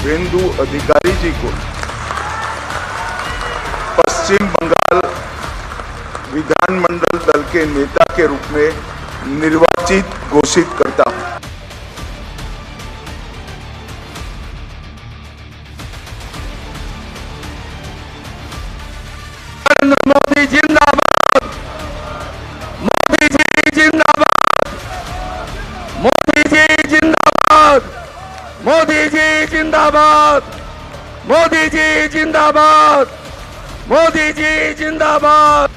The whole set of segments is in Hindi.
शुभेंदु अधिकारी जी को पश्चिम बंगाल विधानमंडल दल के नेता के रूप में निर्वाचित घोषित करता हूं। मोदी जिंदाबाद, मोदी जी जिंदाबाद, मोदी जी जिंदाबाद, मोदी जी जिंदाबाद, मोदी जी जिंदाबाद, मोदी जी जिंदाबाद।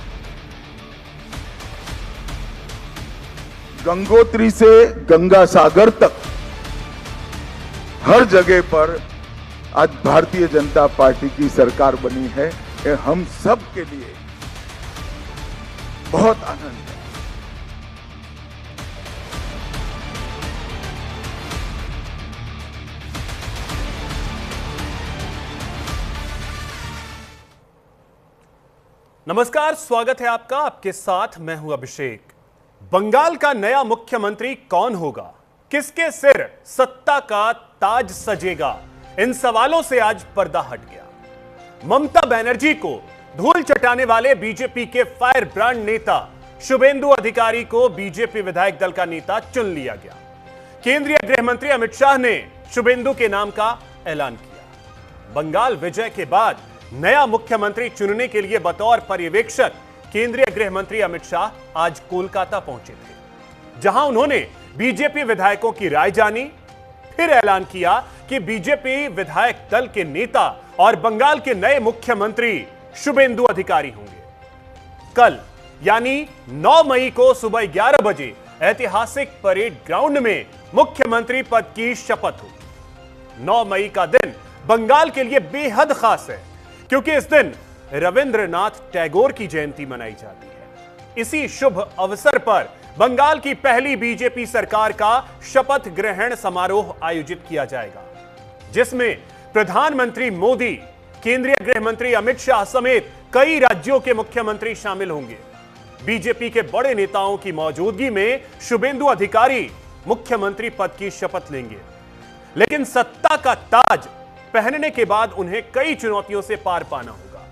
गंगोत्री से गंगा सागर तक हर जगह पर आज भारतीय जनता पार्टी की सरकार बनी है। ये हम सब के लिए बहुत आनंद है। नमस्कार, स्वागत है आपका। आपके साथ मैं हूं अभिषेक। बंगाल का नया मुख्यमंत्री कौन होगा, किसके सिर सत्ता का ताज सजेगा, इन सवालों से आज पर्दा हट गया। ममता बनर्जी को धूल चटाने वाले बीजेपी के फायर ब्रांड नेता शुभेंदु अधिकारी को बीजेपी विधायक दल का नेता चुन लिया गया। केंद्रीय गृह मंत्री अमित शाह ने शुभेंदु के नाम का ऐलान किया। बंगाल विजय के बाद नया मुख्यमंत्री चुनने के लिए बतौर पर्यवेक्षक केंद्रीय गृह मंत्री अमित शाह आज कोलकाता पहुंचे थे, जहां उन्होंने बीजेपी विधायकों की राय जानी, फिर ऐलान किया कि बीजेपी विधायक दल के नेता और बंगाल के नए मुख्यमंत्री शुभेंदु अधिकारी होंगे। कल यानी 9 मई को सुबह 11 बजे ऐतिहासिक परेड ग्राउंड में मुख्यमंत्री पद की शपथ होगी। 9 मई का दिन बंगाल के लिए बेहद खास है, क्योंकि इस दिन रविंद्रनाथ टैगोर की जयंती मनाई जाती है। इसी शुभ अवसर पर बंगाल की पहली बीजेपी सरकार का शपथ ग्रहण समारोह आयोजित किया जाएगा, जिसमें प्रधानमंत्री मोदी, केंद्रीय गृह मंत्री अमित शाह समेत कई राज्यों के मुख्यमंत्री शामिल होंगे। बीजेपी के बड़े नेताओं की मौजूदगी में शुभेंदु अधिकारी मुख्यमंत्री पद की शपथ लेंगे। लेकिन सत्ता का ताज पहनने के बाद उन्हें कई चुनौतियों से पार पाना होगा।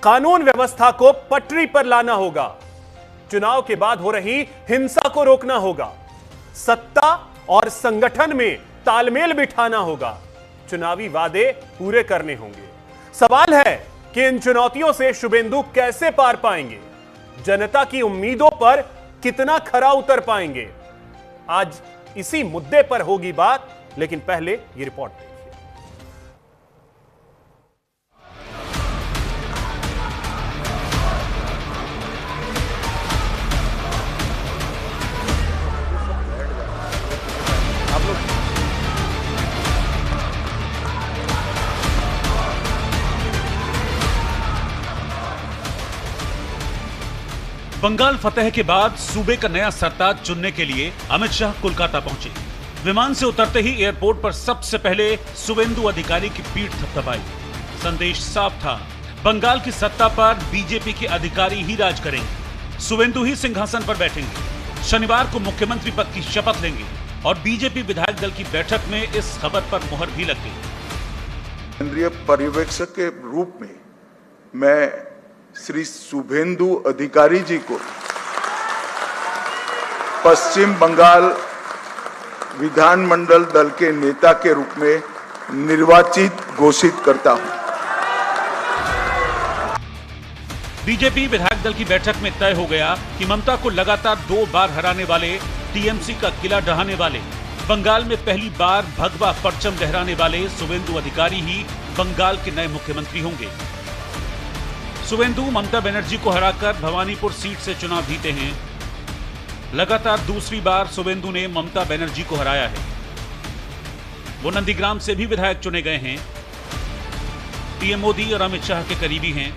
कानून व्यवस्था को पटरी पर लाना होगा, चुनाव के बाद हो रही हिंसा को रोकना होगा, सत्ता और संगठन में तालमेल बिठाना होगा, चुनावी वादे पूरे करने होंगे। सवाल है कि इन चुनौतियों से शुभेंदु कैसे पार पाएंगे, जनता की उम्मीदों पर कितना खरा उतर पाएंगे। आज इसी मुद्दे पर होगी बात, लेकिन पहले ये रिपोर्ट देखिए। बंगाल फतेह के बाद सूबे का नया सरताज चुनने के लिए अमित शाह कोलकाता पहुंचे। विमान से उतरते ही एयरपोर्ट पर सबसे पहले शुभेंदु अधिकारी की पीठ थपथपाई। संदेश साफ था, बंगाल की सत्ता पर बीजेपी के अधिकारी ही राज करेंगे, शुभेंदु ही सिंहासन पर बैठेंगे। शनिवार को मुख्यमंत्री पद की शपथ लेंगे और बीजेपी विधायक दल की बैठक में इस खबर पर मुहर भी लग गई। केंद्रीय पर्यवेक्षक के रूप में मैं श्री शुभेंदु अधिकारी जी को पश्चिम बंगाल विधानमंडल दल के नेता के रूप में निर्वाचित घोषित करता हूं। बीजेपी विधायक दल की बैठक में तय हो गया कि ममता को लगातार 2 बार हराने वाले, टीएमसी का किला ढहाने वाले, बंगाल में पहली बार भगवा परचम लहराने वाले शुभेंदु अधिकारी ही बंगाल के नए मुख्यमंत्री होंगे। शुभेंदु ममता बनर्जी को हराकर भवानीपुर सीट से चुनाव जीते हैं। लगातार दूसरी बार शुभेंदु ने ममता बनर्जी को हराया है। वो नंदीग्राम से भी विधायक चुने गए हैं। पीएम मोदी और अमित शाह के करीबी हैं।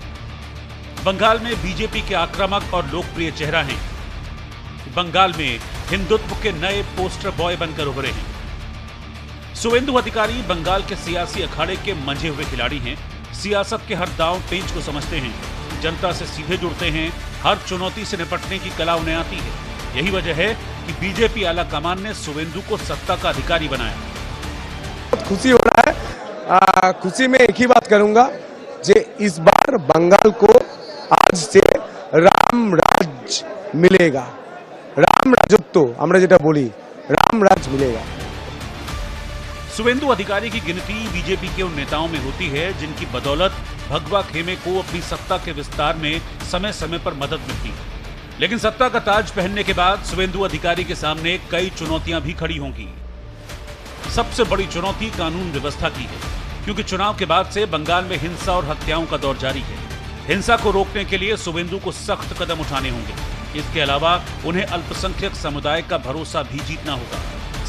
बंगाल में बीजेपी के आक्रामक और लोकप्रिय चेहरा हैं। बंगाल में हिंदुत्व के नए पोस्टर बॉय बनकर उभरे हैं। शुभेंदु अधिकारी बंगाल के सियासी अखाड़े के मंझे हुए खिलाड़ी हैं। सियासत के हर दांव पेंच को समझते हैं, जनता से सीधे जुड़ते हैं, हर चुनौती से निपटने की कला उन्हें आती है। यही वजह है कि बीजेपी आला कमान ने शुभेंदु को सत्ता का अधिकारी बनाया। बहुत खुशी हो रहा है खुशी में एक ही बात करूंगा जे इस बार बंगाल को आज से राम राज मिलेगा, राम राजत्व আমরা যেটা বলি राम राज मिलेगा। शुभेंदु अधिकारी की गिनती बीजेपी के उन नेताओं में होती है जिनकी बदौलत भगवा खेमे को अपनी सत्ता के विस्तार में समय समय पर मदद मिलती है। लेकिन सत्ता का ताज पहनने के बाद शुभेंदु अधिकारी के सामने कई चुनौतियां भी खड़ी होंगी। सबसे बड़ी चुनौती कानून व्यवस्था की है, क्योंकि चुनाव के बाद से बंगाल में हिंसा और हत्याओं का दौर जारी है। हिंसा को रोकने के लिए शुभेंदु को सख्त कदम उठाने होंगे। इसके अलावा उन्हें अल्पसंख्यक समुदाय का भरोसा भी जीतना होगा।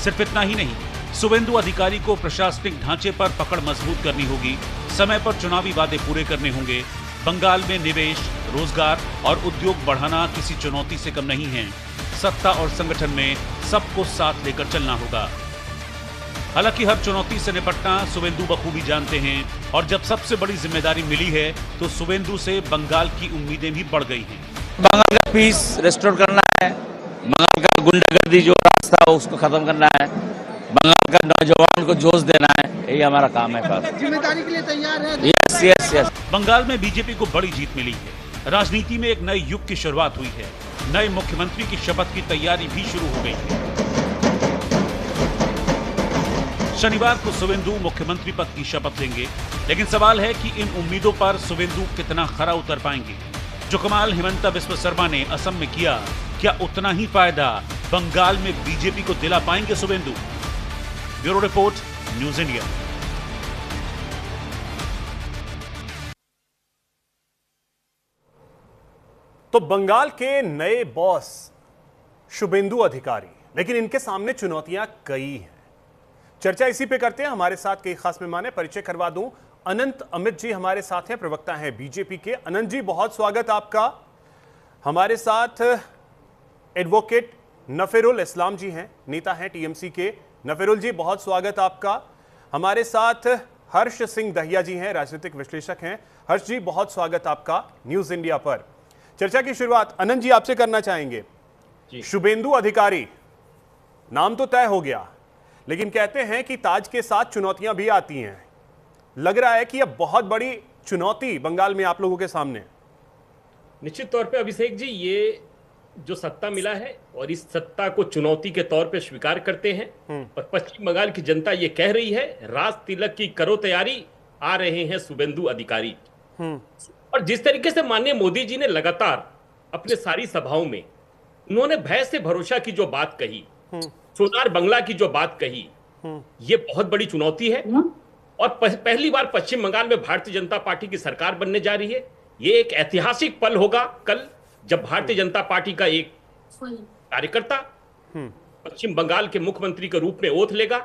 सिर्फ इतना ही नहीं, शुभेंदु अधिकारी को प्रशासनिक ढांचे पर पकड़ मजबूत करनी होगी, समय पर चुनावी वादे पूरे करने होंगे। बंगाल में निवेश, रोजगार और उद्योग बढ़ाना किसी चुनौती से कम नहीं है। सत्ता और संगठन में सबको साथ लेकर चलना होगा। हालांकि हर चुनौती से निपटना शुभेंदु बखूबी जानते हैं, और जब सबसे बड़ी जिम्मेदारी मिली है तो शुभेंदु से बंगाल की उम्मीदें भी बढ़ गई हैं। बंगाल का पीस रेस्टोर करना है, बंगाल का गुंडागर्दी जो रास्ता है उसको खत्म करना है, बंगाल का नौजवान को जोश देना है, यही हमारा काम है। बस जिम्मेदारी के लिए तैयार है। Yes yes yes. बंगाल में बीजेपी को बड़ी जीत मिली है। राजनीति में एक नए युग की शुरुआत हुई है। नए मुख्यमंत्री की शपथ की तैयारी भी शुरू हो गई है। शनिवार को शुभेंदु मुख्यमंत्री पद की शपथ लेंगे, लेकिन सवाल है कि इन उम्मीदों पर शुभेंदु कितना खरा उतर पाएंगे। जो कमाल हिमंता बिस्वा शर्मा ने असम में किया, क्या उतना ही फायदा बंगाल में बीजेपी को दिला पाएंगे Suvendu? Bureau report, news India. तो बंगाल के नए बॉस शुभेंदु अधिकारी, लेकिन इनके सामने चुनौतियां कई हैं। चर्चा इसी पे करते हैं। हमारे साथ कई खास मेहमान हैं। परिचय करवा दूं, अनंत अमित जी हमारे साथ हैं, प्रवक्ता हैं बीजेपी के। अनंत जी, बहुत स्वागत आपका। हमारे साथ एडवोकेट नफेरुल इस्लाम जी हैं, नेता हैं टीएमसी के। नफेरुल जी, बहुत स्वागत आपका। हमारे साथ हर्ष सिंह दहिया जी हैं, राजनीतिक विश्लेषक हैं। हर्ष जी, बहुत स्वागत आपका न्यूज इंडिया पर। चर्चा की शुरुआत अनंत जी आपसे करना चाहेंगे। शुभेंदु अधिकारी नाम तो तय हो गया, लेकिन कहते हैं कि ताज के साथ चुनौतियां भी आती हैं। लग रहा है कि यह बहुत बड़ी चुनौती बंगाल में आप लोगों के सामने। निश्चित तौर पे अभिषेक जी, ये जो सत्ता मिला है और इस सत्ता को चुनौती के तौर पे स्वीकार करते हैं, और पश्चिम बंगाल की जनता ये कह रही है, राज तिलक की करो तैयारी, आ रहे हैं शुभेंदु अधिकारी। और जिस तरीके से माननीय मोदी जी ने लगातार अपने सारी सभाओं में उन्होंने भय से भरोसा की जो बात कही, सोनार बंगला की जो बात कही, ये बहुत बड़ी चुनौती है। और पहली बार पश्चिम बंगाल में भारतीय जनता पार्टी की सरकार बनने जा रही है। ये एक ऐतिहासिक पल होगा कल, जब भारतीय जनता पार्टी का एक कार्यकर्ता पश्चिम बंगाल के मुख्यमंत्री के रूप में ओथ लेगा,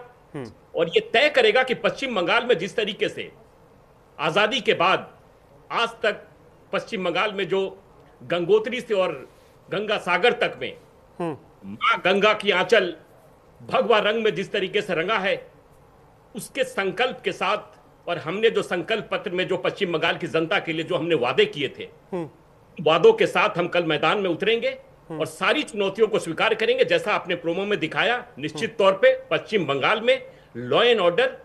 और ये तय करेगा कि पश्चिम बंगाल में जिस तरीके से आजादी के बाद आज तक पश्चिम बंगाल में जो गंगोत्री से और गंगा सागर तक में मां गंगा की आंचल भगवा रंग में जिस तरीके से रंगा है, उसके संकल्प के साथ, और हमने जो संकल्प पत्र में जो पश्चिम बंगाल की जनता के लिए जो हमने वादे किए थे, वादों के साथ हम कल मैदान में उतरेंगे और सारी चुनौतियों को स्वीकार करेंगे। जैसा आपने प्रोमो में दिखाया, निश्चित तौर पे पश्चिम बंगाल में लॉ एंड ऑर्डर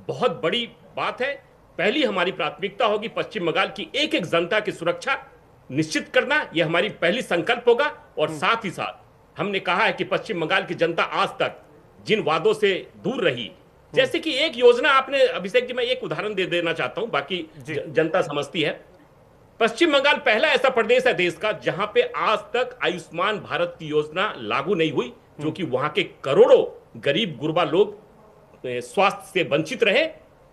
बहुत बड़ी बात है। पहली हमारी प्राथमिकता होगी पश्चिम बंगाल की एक एक जनता की सुरक्षा निश्चित करना, यह हमारी पहली संकल्प होगा। और साथ ही साथ हमने कहा है कि पश्चिम बंगाल की जनता आज तक जिन वादों से दूर रही, जैसे कि एक योजना आपने, अभिषेक जी मैं एक उदाहरण दे देना चाहता हूं, बाकी जनता समझती है। पश्चिम बंगाल पहला ऐसा प्रदेश है देश का जहां पे आज तक आयुष्मान भारत की योजना लागू नहीं हुई, जो कि वहां के करोड़ों गरीब गुरबा लोग स्वास्थ्य से वंचित रहे।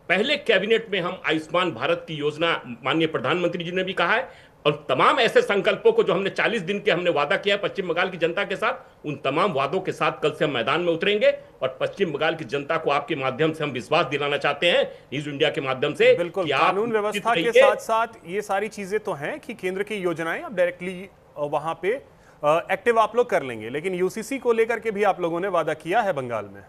पहले कैबिनेट में हम आयुष्मान भारत की योजना, माननीय प्रधानमंत्री जी ने भी कहा है, और तमाम ऐसे संकल्पों को जो हमने 40 दिन के हमने वादा किया है पश्चिम बंगाल की जनता के साथ, उन तमाम वादों के साथ कल से हम मैदान में उतरेंगे। और पश्चिम बंगाल की जनता को आपके माध्यम से हम विश्वास दिलाना चाहते हैं, न्यूज इंडिया के माध्यम से, बिल्कुल कानून व्यवस्था के साथ साथ ये सारी चीजें तो हैं कि केंद्र की योजनाएं अब डायरेक्टली वहां पे एक्टिव आप लोग कर लेंगे, लेकिन यूसीसी को लेकर के भी आप लोगों ने वादा किया है बंगाल में।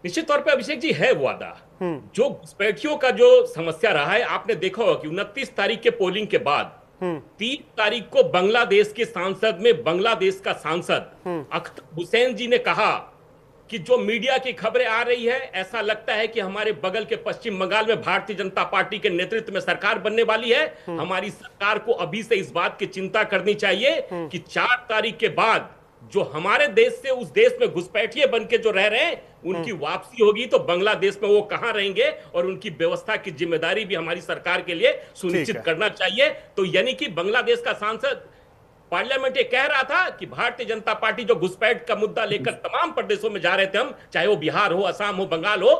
निश्चित तौर पे अभिषेक जी है वादा। जो घुसपैठियों का जो समस्या रहा है, आपने देखा होगा कि 29 तारीख के पोलिंग के बाद 3 तारीख को बांग्लादेश के सांसद में बांग्लादेश का सांसद अख्तर हुसैन जी ने कहा कि जो मीडिया की खबरें आ रही है, ऐसा लगता है कि हमारे बगल के पश्चिम बंगाल में भारतीय जनता पार्टी के नेतृत्व में सरकार बनने वाली है। हमारी सरकार को अभी से इस बात की चिंता करनी चाहिए कि 4 तारीख के बाद जो हमारे देश से उस देश में घुसपैठिए बन के जो रह रहे हैं, उनकी वापसी होगी तो बांग्लादेश में वो कहां रहेंगे, और उनकी व्यवस्था की जिम्मेदारी भी हमारी सरकार के लिए सुनिश्चित करना चाहिए। तो यानी कि बांग्लादेश का सांसद पार्लियामेंट ये कह रहा था कि भारतीय जनता पार्टी जो घुसपैठ का मुद्दा लेकर तमाम प्रदेशों में जा रहे थे हम, चाहे वो बिहार हो, असम हो, बंगाल हो,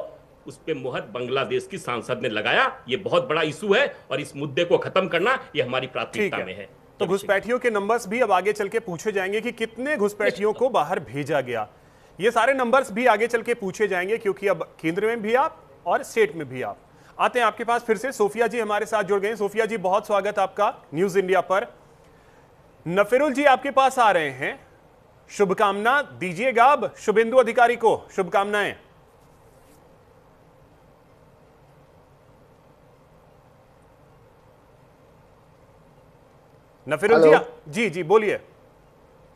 उस पे मुहर बांग्लादेश की सांसद ने लगाया। ये बहुत बड़ा इशू है और इस मुद्दे को खत्म करना ये हमारी प्राथमिकता में है। तो घुसपैठियों के नंबर्स भी अब आगे चल के पूछे जाएंगे कि कितने घुसपैठियों को बाहर भेजा गया। ये सारे नंबर्स भी आगे चल के पूछे जाएंगे, क्योंकि अब केंद्र में भी आप और स्टेट में भी आप। आते हैं आपके पास फिर से सोफिया जी हमारे साथ जुड़ गए। सोफिया जी, बहुत स्वागत आपका न्यूज इंडिया पर। नफिरुल जी आपके पास आ रहे हैं, शुभकामना दीजिएगा अब शुभेंदु अधिकारी को, शुभकामनाएं। नफिरुल जी, जी बोलिए।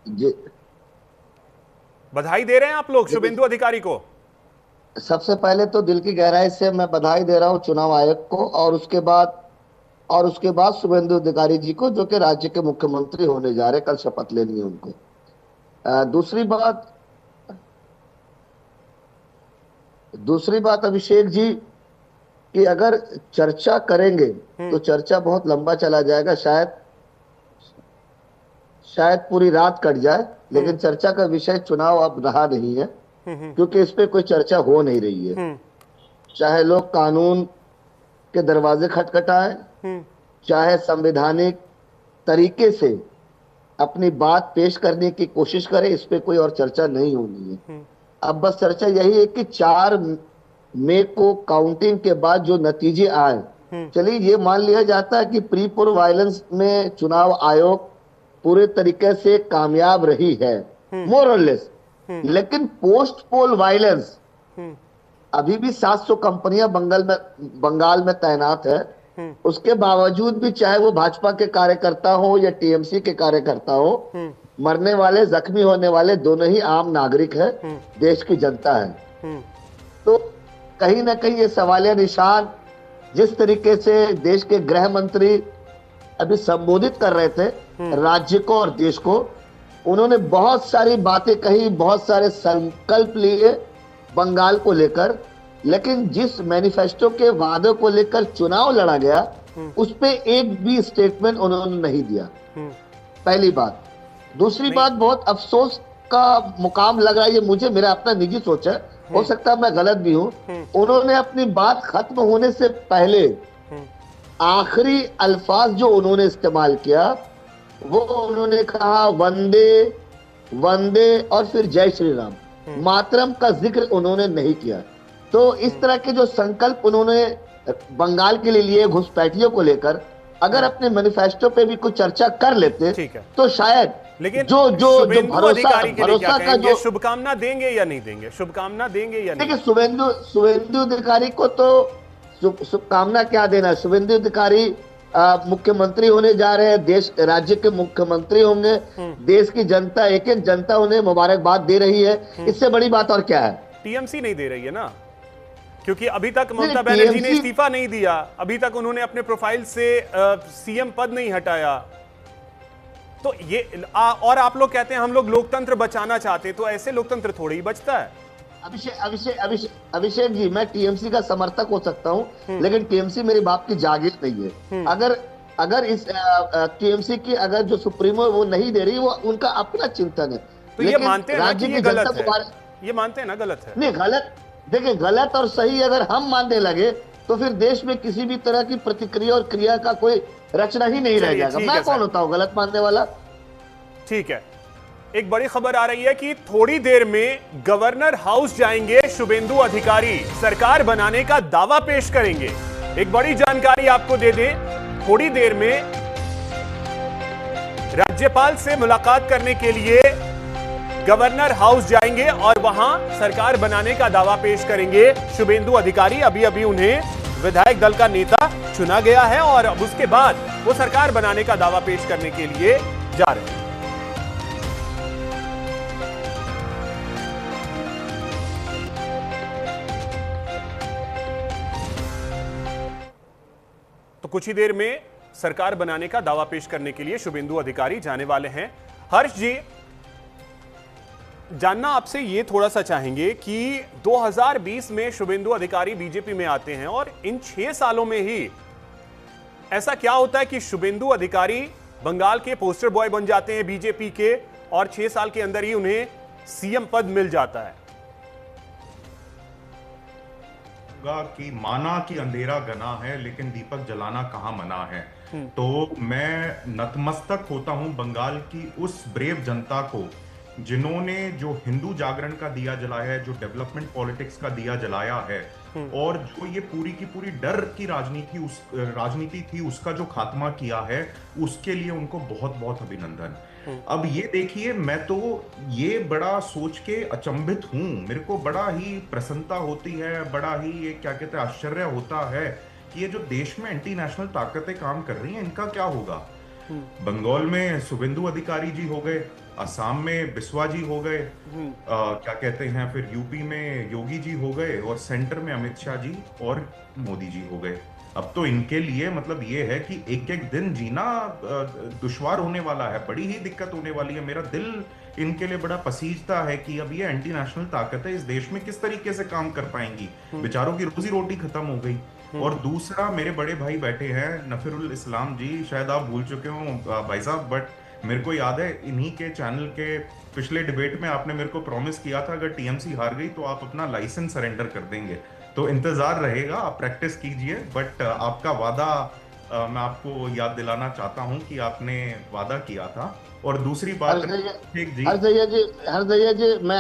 जी, बधाई दे रहे हैं आप लोग शुभेंदु अधिकारी को? सबसे पहले तो दिल की गहराई से मैं बधाई दे रहा हूं चुनाव आयोग को, और उसके बाद शुभेंदु अधिकारी जी को, जो कि राज्य के मुख्यमंत्री होने जा रहे, कल शपथ लेनी है उनको। दूसरी बात अभिषेक जी, कि अगर चर्चा करेंगे तो चर्चा बहुत लंबा चला जाएगा, शायद पूरी रात कट जाए, लेकिन चर्चा का विषय चुनाव अब रहा नहीं है, क्योंकि इस पे कोई चर्चा हो नहीं रही है। चाहे लोग कानून के दरवाजे खटखटाएं, चाहे संवैधानिक तरीके से अपनी बात पेश करने की कोशिश करें, इस पे कोई और चर्चा नहीं होनी है। अब बस चर्चा यही है कि 4 मई को काउंटिंग के बाद जो नतीजे आए, चलिए ये मान लिया जाता है कि प्री पोल वायलेंस में चुनाव आयोग पूरे तरीके से कामयाब रही है, मोर और लेस, लेकिन पोस्ट पोल वायलेंस अभी भी 700 कंपनियां बंगाल में तैनात है। उसके बावजूद भी, चाहे वो भाजपा के कार्यकर्ता हो या टीएमसी के कार्यकर्ता हो, मरने वाले, जख्मी होने वाले दोनों ही आम नागरिक है, देश की जनता है। तो कहीं ना कहीं ये सवालिया निशान, जिस तरीके से देश के गृह मंत्री अभी संबोधित कर रहे थे राज्य को और देश को, उन्होंने बहुत सारी बातें कही, बहुत सारे संकल्प लिए बंगाल को लेकर, लेकिन जिस मैनिफेस्टो के वादों को लेकर चुनाव लड़ा गया, उस पे एक भी स्टेटमेंट उन्होंने नहीं दिया, पहली बात। दूसरी बात, बहुत अफसोस का मुकाम लग रहा है, ये मुझे, मेरा अपना निजी सोच है, हो सकता है मैं गलत भी हूं, उन्होंने अपनी बात खत्म होने से पहले आखिरी अल्फाज जो उन्होंने इस्तेमाल किया, वो उन्होंने कहा वंदे वंदे और फिर जय श्री राम, मातरम का जिक्र उन्होंने नहीं किया। तो इस तरह के जो संकल्प उन्होंने बंगाल के लिए लिए घुसपैठियों को लेकर, अगर अपने मैनिफेस्टो पे भी कुछ चर्चा कर लेते तो शायद, लेकिन जो भरोसा का जो शुभकामना देंगे या नहीं देंगे, शुभकामना देंगे या नहीं? देखिए, शुभेंदु अधिकारी को तो शुभकामना क्या देना, शुभेंदु अधिकारी मुख्यमंत्री होने जा रहे हैं, राज्य के मुख्यमंत्री होंगे, देश की जनता, एक एक जनता उन्हें मुबारकबाद दे रही है, इससे बड़ी बात और क्या है? टीएमसी नहीं दे रही है ना, क्योंकि अभी तक ममता बनर्जी ने इस्तीफा नहीं दिया, अभी तक उन्होंने अपने प्रोफाइल से सीएम पद नहीं हटाया। तो ये और आप लोग कहते हैं हम लोग लोकतंत्र बचाना चाहते हैं, तो ऐसे लोकतंत्र थोड़ी ही बचता है। अभिषेक जी, मैं टीएमसी का समर्थक हो सकता हूं, लेकिन टीएमसी मेरे बाप की जागीर नहीं है। अगर इस टीएमसी की अगर जो सुप्रीमो वो नहीं दे रही, वो उनका अपना चिंतन है। तो ये मानते हैं ना कि ये गलत है, ये मानते हैं ना गलत है? नहीं, गलत, देखिए, गलत और सही अगर हम मानने लगे तो फिर देश में किसी भी तरह की प्रतिक्रिया और क्रिया का कोई रचना ही नहीं रह जाएगा। मैं कौन होता हूं गलत मानने वाला? ठीक है, एक बड़ी खबर आ रही है कि थोड़ी देर में गवर्नर हाउस जाएंगे शुभेंदु अधिकारी, सरकार बनाने का दावा पेश करेंगे। एक बड़ी जानकारी आपको दे दें, थोड़ी देर में राज्यपाल से मुलाकात करने के लिए गवर्नर हाउस जाएंगे और वहां सरकार बनाने का दावा पेश करेंगे शुभेंदु अधिकारी। अभी अभी उन्हें विधायक दल का नेता चुना गया है और अब उसके बाद वो सरकार बनाने का दावा पेश करने के लिए जा रहे हैं। कुछ ही देर में सरकार बनाने का दावा पेश करने के लिए शुभेंदु अधिकारी जाने वाले हैं। हर्ष जी, जानना आपसे ये थोड़ा सा चाहेंगे कि 2020 में शुभेंदु अधिकारी बीजेपी में आते हैं और इन 6 सालों में ही ऐसा क्या होता है कि शुभेंदु अधिकारी बंगाल के पोस्टर बॉय बन जाते हैं बीजेपी के और 6 साल के अंदर ही उन्हें सीएम पद मिल जाता है? कि माना कि अंधेरा घना है लेकिन दीपक जलाना कहां मना है। तो मैं नतमस्तक होता हूं बंगाल की उस ब्रेव जनता को जिन्होंने जो हिंदू जागरण का दिया जलाया है, जो डेवलपमेंट पॉलिटिक्स का दिया जलाया है और जो ये पूरी की पूरी डर की राजनीति थी उसका जो खात्मा किया है, उसके लिए उनको बहुत बहुत अभिनंदन। अब ये देखिए, मैं तो ये बड़ा सोच के अचंभित हूं, मेरे को बड़ा ही प्रसन्नता होती है, बड़ा ही ये क्या कहते हैं आश्चर्य होता है कि ये जो देश में एंटी नेशनल ताकतें काम कर रही हैं, इनका क्या होगा। बंगाल में शुभेंदु अधिकारी जी हो गए, असम में बिस्वा जी हो गए, क्या कहते हैं फिर यूपी में योगी जी हो गए और सेंटर में अमित शाह जी और मोदी जी हो गए। अब तो इनके लिए मतलब ये है कि एक एक दिन जीना दुश्वार होने वाला है, बड़ी ही दिक्कत होने वाली है। मेरा दिल इनके लिए बड़ा पसीजता है कि अब ये एंटी नेशनल ताकतें इस देश में किस तरीके से काम कर पाएंगी। बेचारों की रोजी रोटी खत्म हो गई। और दूसरा, मेरे बड़े भाई बैठे हैं नफीरुल इस्लाम जी, शायद आप भूल चुके हो भाई साहब, बट मेरे को याद है इन्हीं के चैनल के पिछले डिबेट में आपने मेरे को प्रॉमिस किया था अगर टीएमसी हार गई तो आप अपना लाइसेंस सरेंडर कर देंगे। तो इंतजार रहेगा, आप प्रैक्टिस कीजिए, बट आपका वादा मैं आपको याद दिलाना चाहता हूं कि आपने वादा किया था। और दूसरी बात, हरदैया जी, मैं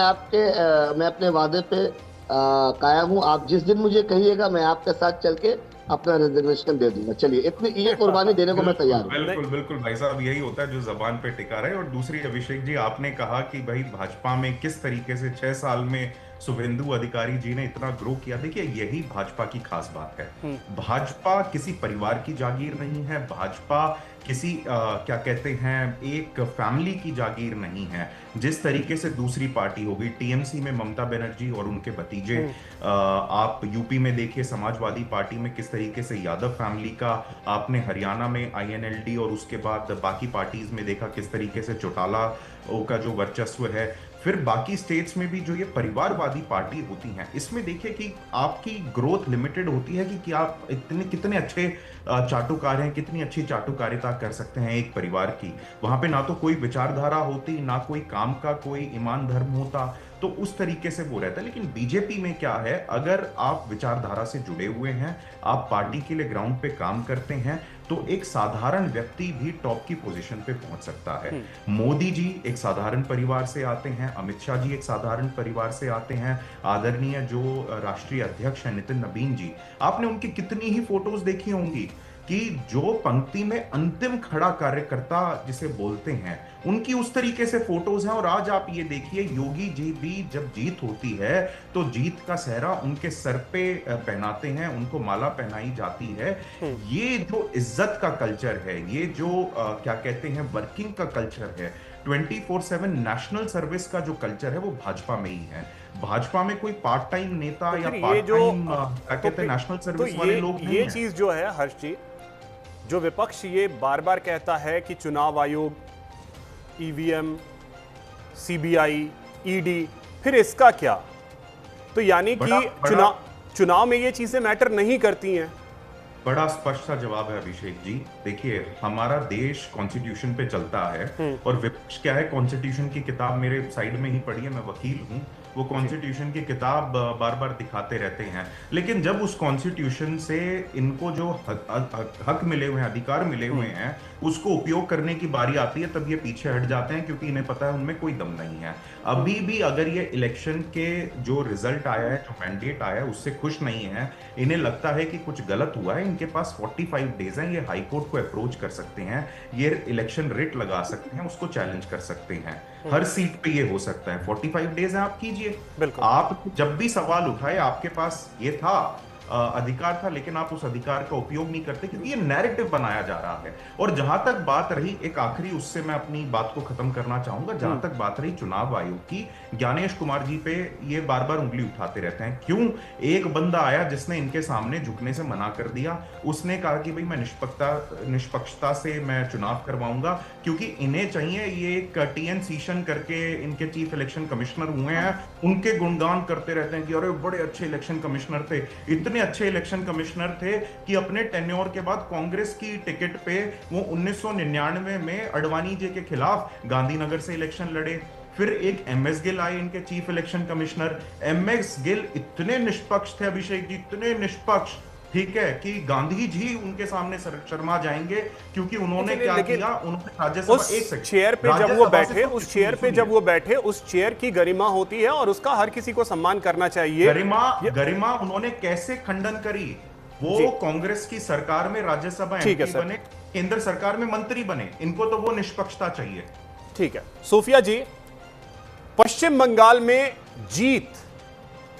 अपने वादे पे कायम हूँ। आप जिस दिन मुझे कहिएगा मैं आपके साथ चल के अपना रिजर्वेशन दे दूंगा। चलिए, इतनी ये कुर्बानी देने को मैं तैयार हूँ। बिल्कुल बिल्कुल भाई साहब, यही होता है जो जबान पे टिका रहे। और दूसरी, अभिषेक जी, आपने कहा कि भाई भाजपा में किस तरीके से 6 साल में शुभेंदु अधिकारी जी ने इतना ग्रो किया। देखिए, यही भाजपा की खास बात है। भाजपा किसी परिवार की जागीर नहीं है, भाजपा किसी क्या कहते हैं एक फैमिली की जागीर नहीं है। जिस तरीके से दूसरी पार्टी होगी, टीएमसी में ममता बनर्जी और उनके भतीजे, आप यूपी में देखिए समाजवादी पार्टी में किस तरीके से यादव फैमिली का, आपने हरियाणा में आईएनएलडी और उसके बाद बाकी पार्टीज में देखा किस तरीके से चौटाला का जो वर्चस्व है। फिर बाकी स्टेट्स में भी जो ये परिवारवादी पार्टी होती हैं, इसमें देखिए कि आपकी ग्रोथ लिमिटेड होती है कि आप कितने अच्छे चाटुकार हैं, कितनी अच्छी चाटुकारिता कर सकते हैं एक परिवार की। वहां पे ना तो कोई विचारधारा होती, ना कोई काम का कोई ईमान धर्म होता, तो उस तरीके से वो रहता है। लेकिन बीजेपी में क्या है, अगर आप विचारधारा से जुड़े हुए हैं, आप पार्टी के लिए ग्राउंड पे काम करते हैं, तो एक साधारण व्यक्ति भी टॉप की पोजीशन पे पहुंच सकता है। मोदी जी एक साधारण परिवार से आते हैं, अमित शाह जी एक साधारण परिवार से आते हैं, आदरणीय जो राष्ट्रीय अध्यक्ष हैं नितिन नबीन जी, आपने उनकी कितनी ही फोटोज देखी होंगी कि जो पंक्ति में अंतिम खड़ा कार्यकर्ता जिसे बोलते हैं, उनकी उस तरीके से फोटोज हैं। और आज आप ये देखिए, योगी जी भी जब जीत होती है तो जीत का सेहरा उनके सर पे पहनाते हैं, उनको माला पहनाई जाती है। ये जो इज्जत का कल्चर है, ये जो क्या कहते हैं वर्किंग का कल्चर है, 24/7 नेशनल सर्विस का जो कल्चर है, वो भाजपा में ही है। भाजपा में कोई पार्ट टाइम नेता या पार्ट टाइम क्या कहते हैं नेशनल सर्विस वाले लोग नहीं। ये चीज जो है हर्ष जी, जो विपक्ष ये बार बार कहता है कि चुनाव आयोग, ईवीएम, सीबीआई, ईडी, फिर इसका क्या? तो यानी कि चुनाव में ये चीजें मैटर नहीं करती हैं। बड़ा स्पष्ट सा जवाब है अभिषेक जी। देखिए, हमारा देश कॉन्स्टिट्यूशन पे चलता है और विपक्ष क्या है, कॉन्स्टिट्यूशन की किताब मेरे साइड में ही पढ़ी है, मैं वकील हूं, वो कॉन्स्टिट्यूशन की किताब बार बार दिखाते रहते हैं। लेकिन जब उस कॉन्स्टिट्यूशन से इनको जो हक मिले हुए हैं, अधिकार मिले हुए हैं, उसको उपयोग करने की बारी आती है, तब ये पीछे हट जाते हैं क्योंकि इन्हें पता है उनमें कोई दम नहीं है। अभी भी अगर ये इलेक्शन के जो रिजल्ट आया है, जो मैंडेट आया है, उससे खुश नहीं है, इन्हें लगता है कि कुछ गलत हुआ है, इनके पास 45 डेज हैं, ये हाई कोर्ट को अप्रोच कर सकते हैं, ये इलेक्शन रिट लगा सकते हैं, उसको चैलेंज कर सकते हैं। हर सीट पे ये हो सकता है। 45 डेज है, आप कीजिए। आप जब भी सवाल उठाए, आपके पास ये था अधिकार था, लेकिन आप उस अधिकार का उपयोग नहीं करते क्योंकि ये नैरेटिव बनाया जा रहा है। और जहां तक बात रही, एक आखिरी उससे मैं अपनी बात को खत्म करना चाहूंगा, जहां तक बात रही चुनाव आयोग की, ज्ञानेश कुमार जी पे ये बार बार उंगली उठाते रहते हैं। क्यों? एक बंदा आया जिसने इनके सामने झुकने से मना कर दिया, उसने कहा कि भाई मैं निष्पक्षता से मैं चुनाव करवाऊंगा, क्योंकि इन्हें चाहिए, ये एक टीएन सीशन करके इनके चीफ इलेक्शन कमिश्नर हुए हैं, उनके गुणगान करते रहते हैं कि अरे बड़े अच्छे इलेक्शन कमिश्नर थे। इतने अच्छे इलेक्शन कमिश्नर थे कि अपने टेन्योर के बाद कांग्रेस की टिकट पे वो 1999 में अडवाणी जी के खिलाफ गांधीनगर से इलेक्शन लड़े। फिर एक एमएस गिल आए इनके chief election commissioner. MS Gill इतने निष्पक्ष थे अभिषेक जी, इतने निष्पक्ष, ठीक है, कि गांधी जी उनके सामने शर्मा जाएंगे, क्योंकि उन्होंने क्या किया, उन्होंने राज्यसभा उस चेयर पे जब वो बैठे, उस चेयर पे जब वो बैठे, उस चेयर की गरिमा होती है और उसका हर किसी को सम्मान करना चाहिए। गरिमा उन्होंने कैसे खंडन करी? वो कांग्रेस की सरकार में राज्यसभा एमपी बने, केंद्र सरकार में मंत्री बने, इनको तो वो निष्पक्षता चाहिए। ठीक है सोफिया जी, पश्चिम बंगाल में जीत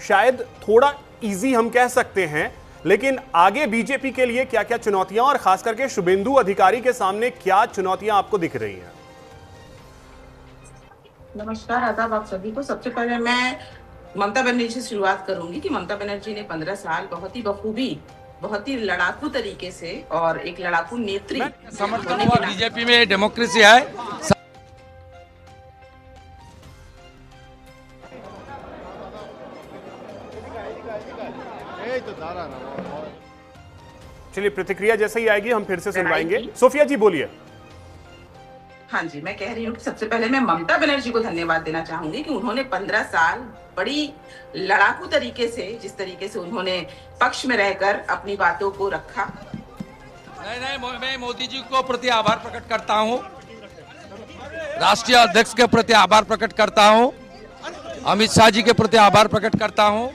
शायद थोड़ा इजी हम कह सकते हैं, लेकिन आगे बीजेपी के लिए क्या क्या चुनौतियां और खास करके शुभेंदु अधिकारी के सामने क्या चुनौतियां आपको दिख रही हैं? नमस्कार, आदाब आप सभी को। सबसे पहले मैं ममता बनर्जी से शुरुआत करूंगी कि ममता बनर्जी ने 15 साल बहुत ही बखूबी, बहुत ही लड़ाकू तरीके से और एक लड़ाकू नेत्री समर्थन हुआ। बीजेपी में डेमोक्रेसी है। चलिए, प्रतिक्रिया जैसे ही आएगी हम फिर से सुनवाएंगे। सोफिया जी बोलिए। हाँ जी, मैं कह रही हूँ कि सबसे पहले मैं ममता बनर्जी को धन्यवाद देना चाहूंगी कि उन्होंने 15 साल बड़ी लड़ाकू तरीके से, जिस तरीके से उन्होंने पक्ष में रहकर अपनी बातों को रखा। नहीं, मैं मोदी जी को प्रति आभार प्रकट करता हूँ, राष्ट्रीय अध्यक्ष के प्रति आभार प्रकट करता हूँ, अमित शाह जी के प्रति आभार प्रकट करता हूँ,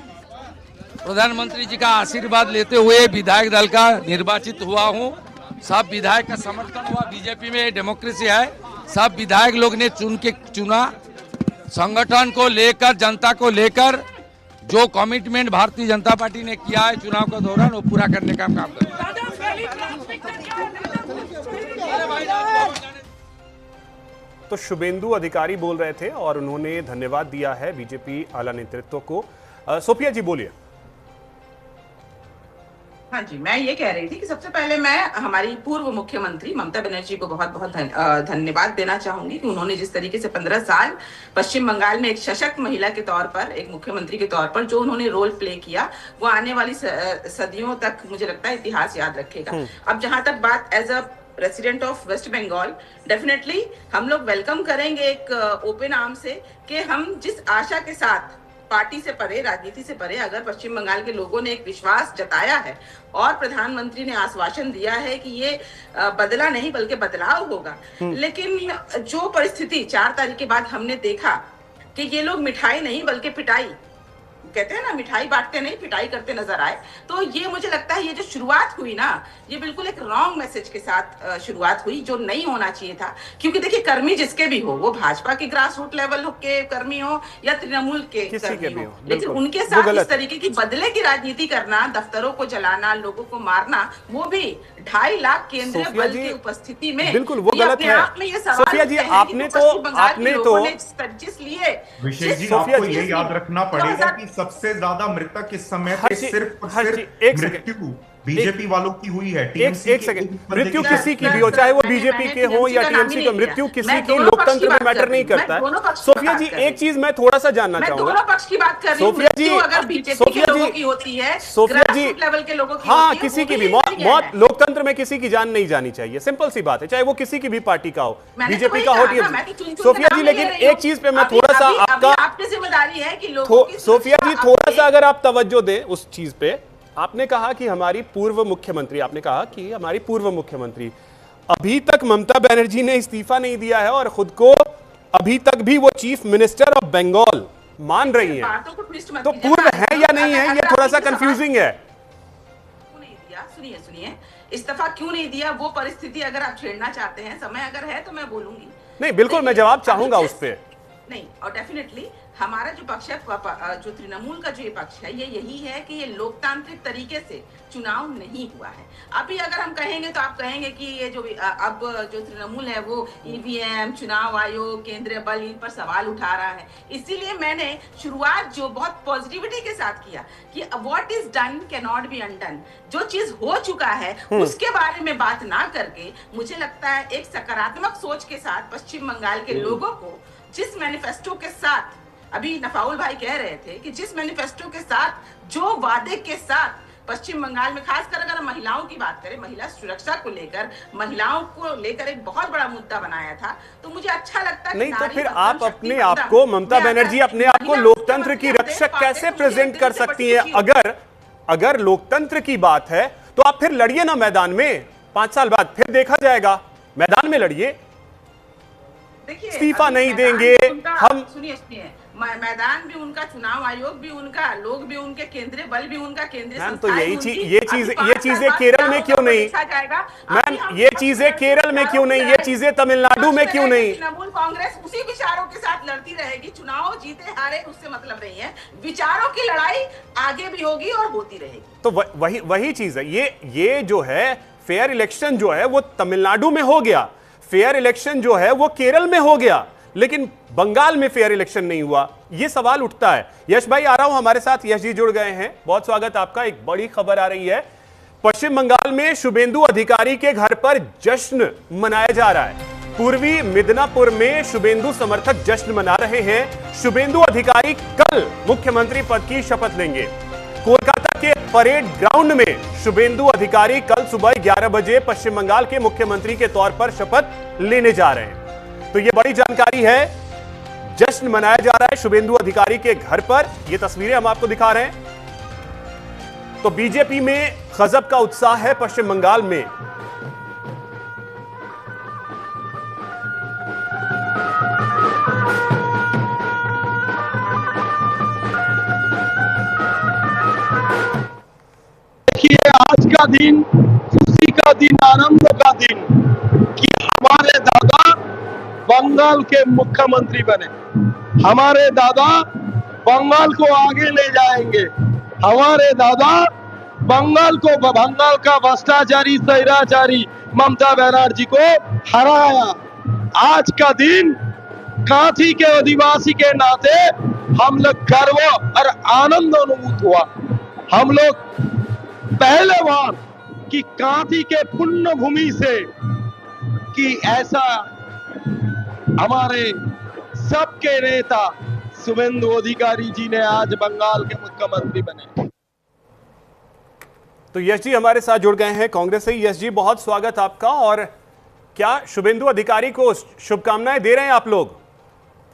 प्रधानमंत्री जी का आशीर्वाद लेते हुए विधायक दल का निर्वाचित हुआ हूँ। सब विधायक का समर्थन हुआ। बीजेपी में डेमोक्रेसी है, सब विधायक लोग ने चुना। संगठन को लेकर, जनता को लेकर जो कमिटमेंट भारतीय जनता पार्टी ने किया है चुनाव के दौरान, वो पूरा करने का काम कर रहा है। तो शुभेंदु अधिकारी बोल रहे थे और उन्होंने धन्यवाद दिया है बीजेपी आला नेतृत्व को। सोफिया जी बोलिए। हाँ जी, मैं ये कह रही थी कि सबसे पहले मैं हमारी पूर्व मुख्यमंत्री ममता बनर्जी को बहुत बहुत धन्यवाद देना चाहूंगी कि उन्होंने जिस तरीके से 15 साल पश्चिम बंगाल में एक सशक्त महिला के तौर पर, एक मुख्यमंत्री के तौर पर जो उन्होंने रोल प्ले किया, वो आने वाली सदियों तक मुझे लगता है इतिहास याद रखेगा। अब जहां तक बात as a resident of West Bengal, definitely हम लोग वेलकम करेंगे एक ओपन आर्म से कि हम जिस आशा के साथ पार्टी से परे, राजनीति से परे, अगर पश्चिम बंगाल के लोगों ने एक विश्वास जताया है और प्रधानमंत्री ने आश्वासन दिया है कि ये बदला नहीं बल्कि बदलाव होगा, लेकिन जो परिस्थिति 4 तारीख के बाद हमने देखा कि ये लोग मिठाई नहीं बल्कि पिटाई, कहते हैं ना, मिठाई बांटते नहीं पिटाई करते नजर आए, तो ये मुझे लगता है ये जो शुरुआत हुई ना, ये बिल्कुल एक रॉन्ग मैसेज के साथ शुरुआत हुई, जो नहीं होना चाहिए था। क्योंकि देखिए, कर्मी जिसके भी हो, वो भाजपा के ग्रास रूट लेवल के कर्मी हो या तृणमूल के कर्मी हो, लेकिन उनके साथ इस तरीके की बदले की राजनीति करना, दफ्तरों को जलाना, लोगों को मारना, वो भी 2.5 लाख केंद्रीय बल की उपस्थिति में, बिल्कुल वो गलत है। सोफिया जी, आपने तो विशेष जी आपको ये याद रखना पड़ेगा कि सबसे ज्यादा मृतक इस समय पे सिर्फ मृत्यु बीजेपी वालों की हुई है। एक सेकंड, मृत्यु किसी की भी हो, चाहे वो बीजेपी के हो या टीएमसी का, मृत्यु किसी की लोकतंत्र में मैटर नहीं करता है। सोफिया जी, एक चीज मैं थोड़ा सा जानना चाहूंगा। दोनों पक्ष की बात कर रही हूं। मृत्यु अगर बीजेपी के लोगों की होती है, सोफिया जी, लेवल के लोगों की, हाँ, किसी की भी मौत, लोकतंत्र में किसी की जान नहीं जानी चाहिए, सिंपल सी बात है, चाहे वो किसी की भी पार्टी का हो, बीजेपी का हो, टीएमसी। सोफिया जी, लेकिन एक चीज पे मैं थोड़ा सा आपकी जिम्मेदारी है कि सोफिया जी थोड़ा सा अगर आप तवज्जो दें उस चीज पे, आपने कहा कि हमारी पूर्व मुख्यमंत्री, अभी तक ममता बनर्जी ने इस्तीफा नहीं दिया है और खुद को अभी तक भी वो चीफ मिनिस्टर ऑफ बंगाल मान रही हैं, तो पूर्व है या नहीं है, ये थोड़ा सा कंफ्यूजिंग है। सुनिए, इस्तीफा क्यों नहीं दिया, वो परिस्थिति अगर आप छेड़ना चाहते हैं, समय अगर है तो मैं बोलूंगी। नहीं, बिल्कुल मैं जवाब चाहूंगा उस पर। नहीं, और डेफिनेटली हमारा जो पक्ष है, जो तृणमूल का जो ये पक्ष है, ये यही है कि ये लोकतांत्रिक तरीके से चुनाव नहीं हुआ है। अभी अगर हम कहेंगे तो आप कहेंगे कि ये जो अब जो तृणमूल है वो ईवीएम, चुनाव आयोग, केंद्रीय बल, इन पर सवाल उठा रहा है। इसीलिए मैंने शुरुआत जो बहुत पॉजिटिविटी के साथ किया कि what is done can not be undone. जो चीज हो चुका है उसके बारे में बात ना करके, मुझे लगता है एक सकारात्मक सोच के साथ पश्चिम बंगाल के लोगों को, जिस मैनिफेस्टो के साथ अभी नफाउल भाई कह रहे थे कि जिस मैनिफेस्टो के साथ, जो वादे के साथ पश्चिम बंगाल में, खासकर अगर हम महिलाओं की बात करें, महिला सुरक्षा को लेकर, महिलाओं को लेकर एक बहुत बड़ा मुद्दा बनाया था, तो मुझे अच्छा लगता है। नहीं तो फिर आप अपने आप को, ममता बनर्जी अपने आप को लोकतंत्र की रक्षक कैसे प्रेजेंट कर सकती हैं? अगर लोकतंत्र की बात है तो आप फिर लड़िए ना मैदान में, 5 साल बाद फिर देखा जाएगा, मैदान में लड़िए। इस्तीफा नहीं देंगे हम। सुनिए, मैदान भी उनका, चुनाव आयोग भी उनका, लोग भी उनके, केंद्रीय बल भी उनका, केंद्रीय मैम तो ये चीजें केरल में क्यों नहीं? मैम ये चीजें केरल में क्यों नहीं? ये चीजें तमिलनाडु में क्यों नहीं? तृणमूल कांग्रेस उसी विचारों के साथ लड़ती रहेगी। चुनाव जीते हारे उससे मतलब नहीं है, विचारों की लड़ाई आगे भी होगी और होती रहेगी। तो वही चीज है। ये जो है फेयर इलेक्शन जो है वो तमिलनाडु में हो गया, फेयर इलेक्शन जो है वो केरल में हो गया, लेकिन बंगाल में फेयर इलेक्शन नहीं हुआ। यह सवाल उठता है। यश भाई आ रहा हूं हमारे साथ, यश जी जुड़ गए हैं, बहुत स्वागत आपका। एक बड़ी खबर आ रही है, पश्चिम बंगाल में शुभेंदु अधिकारी के घर पर जश्न मनाया जा रहा है। पूर्वी मिदनापुर में शुभेंदु समर्थक जश्न मना रहे हैं। शुभेंदु अधिकारी कल मुख्यमंत्री पद की शपथ लेंगे। कोलकाता के परेड ग्राउंड में शुभेंदु अधिकारी कल सुबह 11 बजे पश्चिम बंगाल के मुख्यमंत्री के तौर पर शपथ लेने जा रहे हैं। तो यह बड़ी जानकारी है। जश्न मनाया जा रहा है शुभेंदु अधिकारी के घर पर, यह तस्वीरें हम आपको दिखा रहे हैं। तो बीजेपी में गजब का उत्साह है पश्चिम बंगाल में। देखिए, आज का दिन खुशी का दिन, आनंद का दिन कि हमारे दादा बंगाल के मुख्यमंत्री बने। हमारे दादा बंगाल को आगे ले जाएंगे। हमारे दादा बंगाल का भ्रष्टाचारी, स्वैराचारी ममता बनर्जी को हराया। आज का दिन कांथी के आदिवासी के नाते हम लोग गर्व और आनंद अनुभूत हुआ। हम लोग पहले बार कि कांथी के पुण्य भूमि से कि ऐसा हमारे सबके नेता शुभेंदु अधिकारी जी ने आज बंगाल के मुख्यमंत्री बने। तो यश जी हमारे साथ जुड़ गए हैं कांग्रेस से। यश जी बहुत स्वागत आपका। और क्या शुभेंदु अधिकारी को शुभकामनाएं दे रहे हैं आप लोग?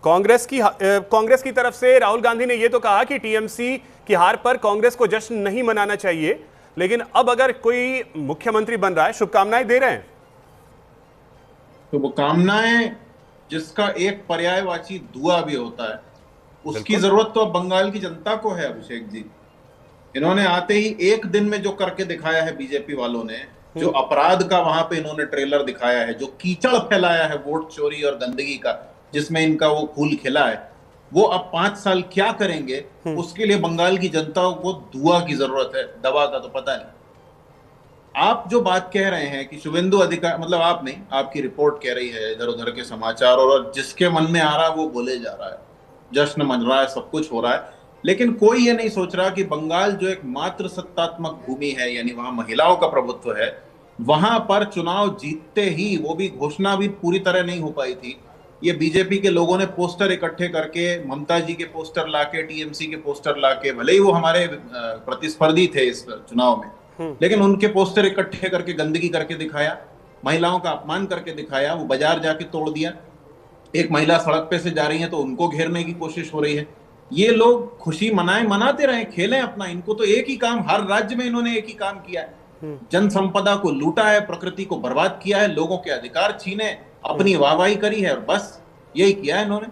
कांग्रेस की तरफ से राहुल गांधी ने यह तो कहा कि टीएमसी की हार पर कांग्रेस को जश्न नहीं मनाना चाहिए, लेकिन अब अगर कोई मुख्यमंत्री बन रहा है, शुभकामनाएं दे रहे हैं। शुभकामनाएं जिसका एक पर्यायवाची दुआ भी होता है, उसकी जरूरत तो अब बंगाल की जनता को है। अभिषेक जी, इन्होंने आते ही एक दिन में जो करके दिखाया है बीजेपी वालों ने, जो अपराध का वहां पे इन्होंने ट्रेलर दिखाया है, जो कीचड़ फैलाया है वोट चोरी और गंदगी का, जिसमें इनका वो फूल खिला है, वो अब 5 साल क्या करेंगे, उसके लिए बंगाल की जनता को दुआ की जरूरत है, दवा का तो पता नहीं। आप जो बात कह रहे हैं कि शुभेंदु अधिकारी, मतलब आप नहीं, आपकी रिपोर्ट कह रही है, इधर उधर के समाचार, और जिसके मन में आ रहा है वो बोले जा रहा है, जश्न मन रहा है, सब कुछ हो रहा है, लेकिन कोई ये नहीं सोच रहा कि बंगाल जो एक मात्र सत्तात्मक भूमि है, यानी वहां महिलाओं का प्रभुत्व है, वहां पर चुनाव जीतते ही, वो भी घोषणा भी पूरी तरह नहीं हो पाई थी, ये बीजेपी के लोगों ने पोस्टर इकट्ठे करके, ममता जी के पोस्टर लाके, टीएमसी के पोस्टर लाके, भले ही वो हमारे प्रतिस्पर्धी थे इस चुनाव में, लेकिन उनके पोस्टर इकट्ठे करके गंदगी करके दिखाया, महिलाओं का अपमान करके दिखाया, वो बाजार जाके तोड़ दिया। एक महिला सड़क पे से जा रही है तो उनको घेरने की कोशिश हो रही है। ये लोग खुशी मनाते रहे, खेलें अपना, इनको तो एक ही काम, हर राज्य में इन्होंने एक ही काम किया है, जन संपदा को लूटा है, प्रकृति को बर्बाद किया है, लोगों के अधिकार छीने, अपनी वाहवाही करी है, और बस यही किया है इन्होंने।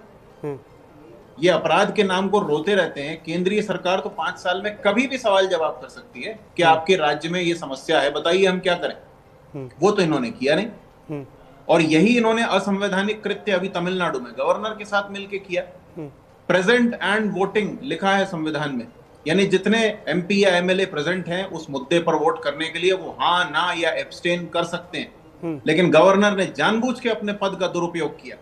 ये अपराध के नाम को रोते रहते हैं। केंद्रीय सरकार तो 5 साल में कभी भी सवाल जवाब कर सकती है कि आपके राज्य में ये समस्या है, बताइए हम क्या करें। वो तो इन्होंने किया नहीं, और यही इन्होंने असंवैधानिक कृत्य अभी तमिलनाडु में गवर्नर के साथ मिलकर किया। प्रेजेंट एंड वोटिंग लिखा है संविधान में, यानी जितने एमपी या एमएलए प्रेजेंट हैं उस मुद्दे पर वोट करने के लिए वो हाँ ना या एब्सटेन कर सकते हैं। लेकिन गवर्नर ने जानबूझ के अपने पद का दुरुपयोग किया।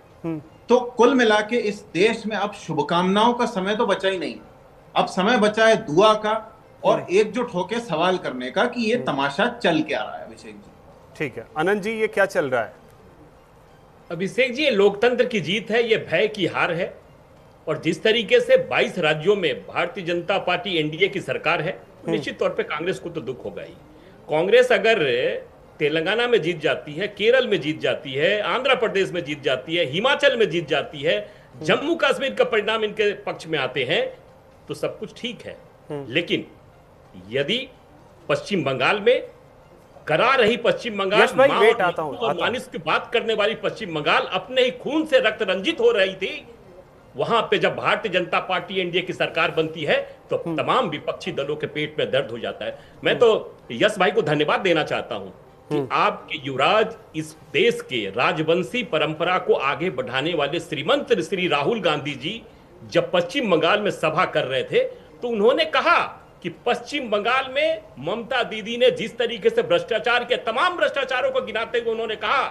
तो कुल मिला के इस देश में अब शुभकामनाओं का समय तो बचा ही नहीं, अब समय बचा है दुआ का और एकजुट होकर सवाल करने का कि ये तमाशा चल क्या रहा है। अभिषेक जी, ठीक है। अनंत जी, ये क्या चल रहा है? अभिषेक जी, ये लोकतंत्र की जीत है, ये भय की हार है। और जिस तरीके से 22 राज्यों में भारतीय जनता पार्टी एनडीए की सरकार है, निश्चित तौर पे कांग्रेस को तो दुख होगा ही। कांग्रेस अगर तेलंगाना में जीत जाती है, केरल में जीत जाती है, आंध्र प्रदेश में जीत जाती है, हिमाचल में जीत जाती है, जम्मू कश्मीर का परिणाम इनके पक्ष में आते हैं तो सब कुछ ठीक है। लेकिन यदि पश्चिम बंगाल में करा रही पश्चिम बंगाल मानिस की बात करने वाली पश्चिम बंगाल अपने ही खून से रक्त रंजित हो रही थी, वहां पे जब भारतीय जनता पार्टी एनडीए की सरकार बनती है तो तमाम विपक्षी दलों के पेट में दर्द हो जाता है। मैं तो यश भाई को धन्यवाद देना चाहता हूं कि आपके युवराज इस देश के राजवंशी परंपरा को आगे बढ़ाने वाले श्रीमंत श्री राहुल गांधी जी जब पश्चिम बंगाल में सभा कर रहे थे तो उन्होंने कहा कि पश्चिम बंगाल में ममता दीदी ने जिस तरीके से भ्रष्टाचार के तमाम भ्रष्टाचारों को गिनाते हुए उन्होंने कहा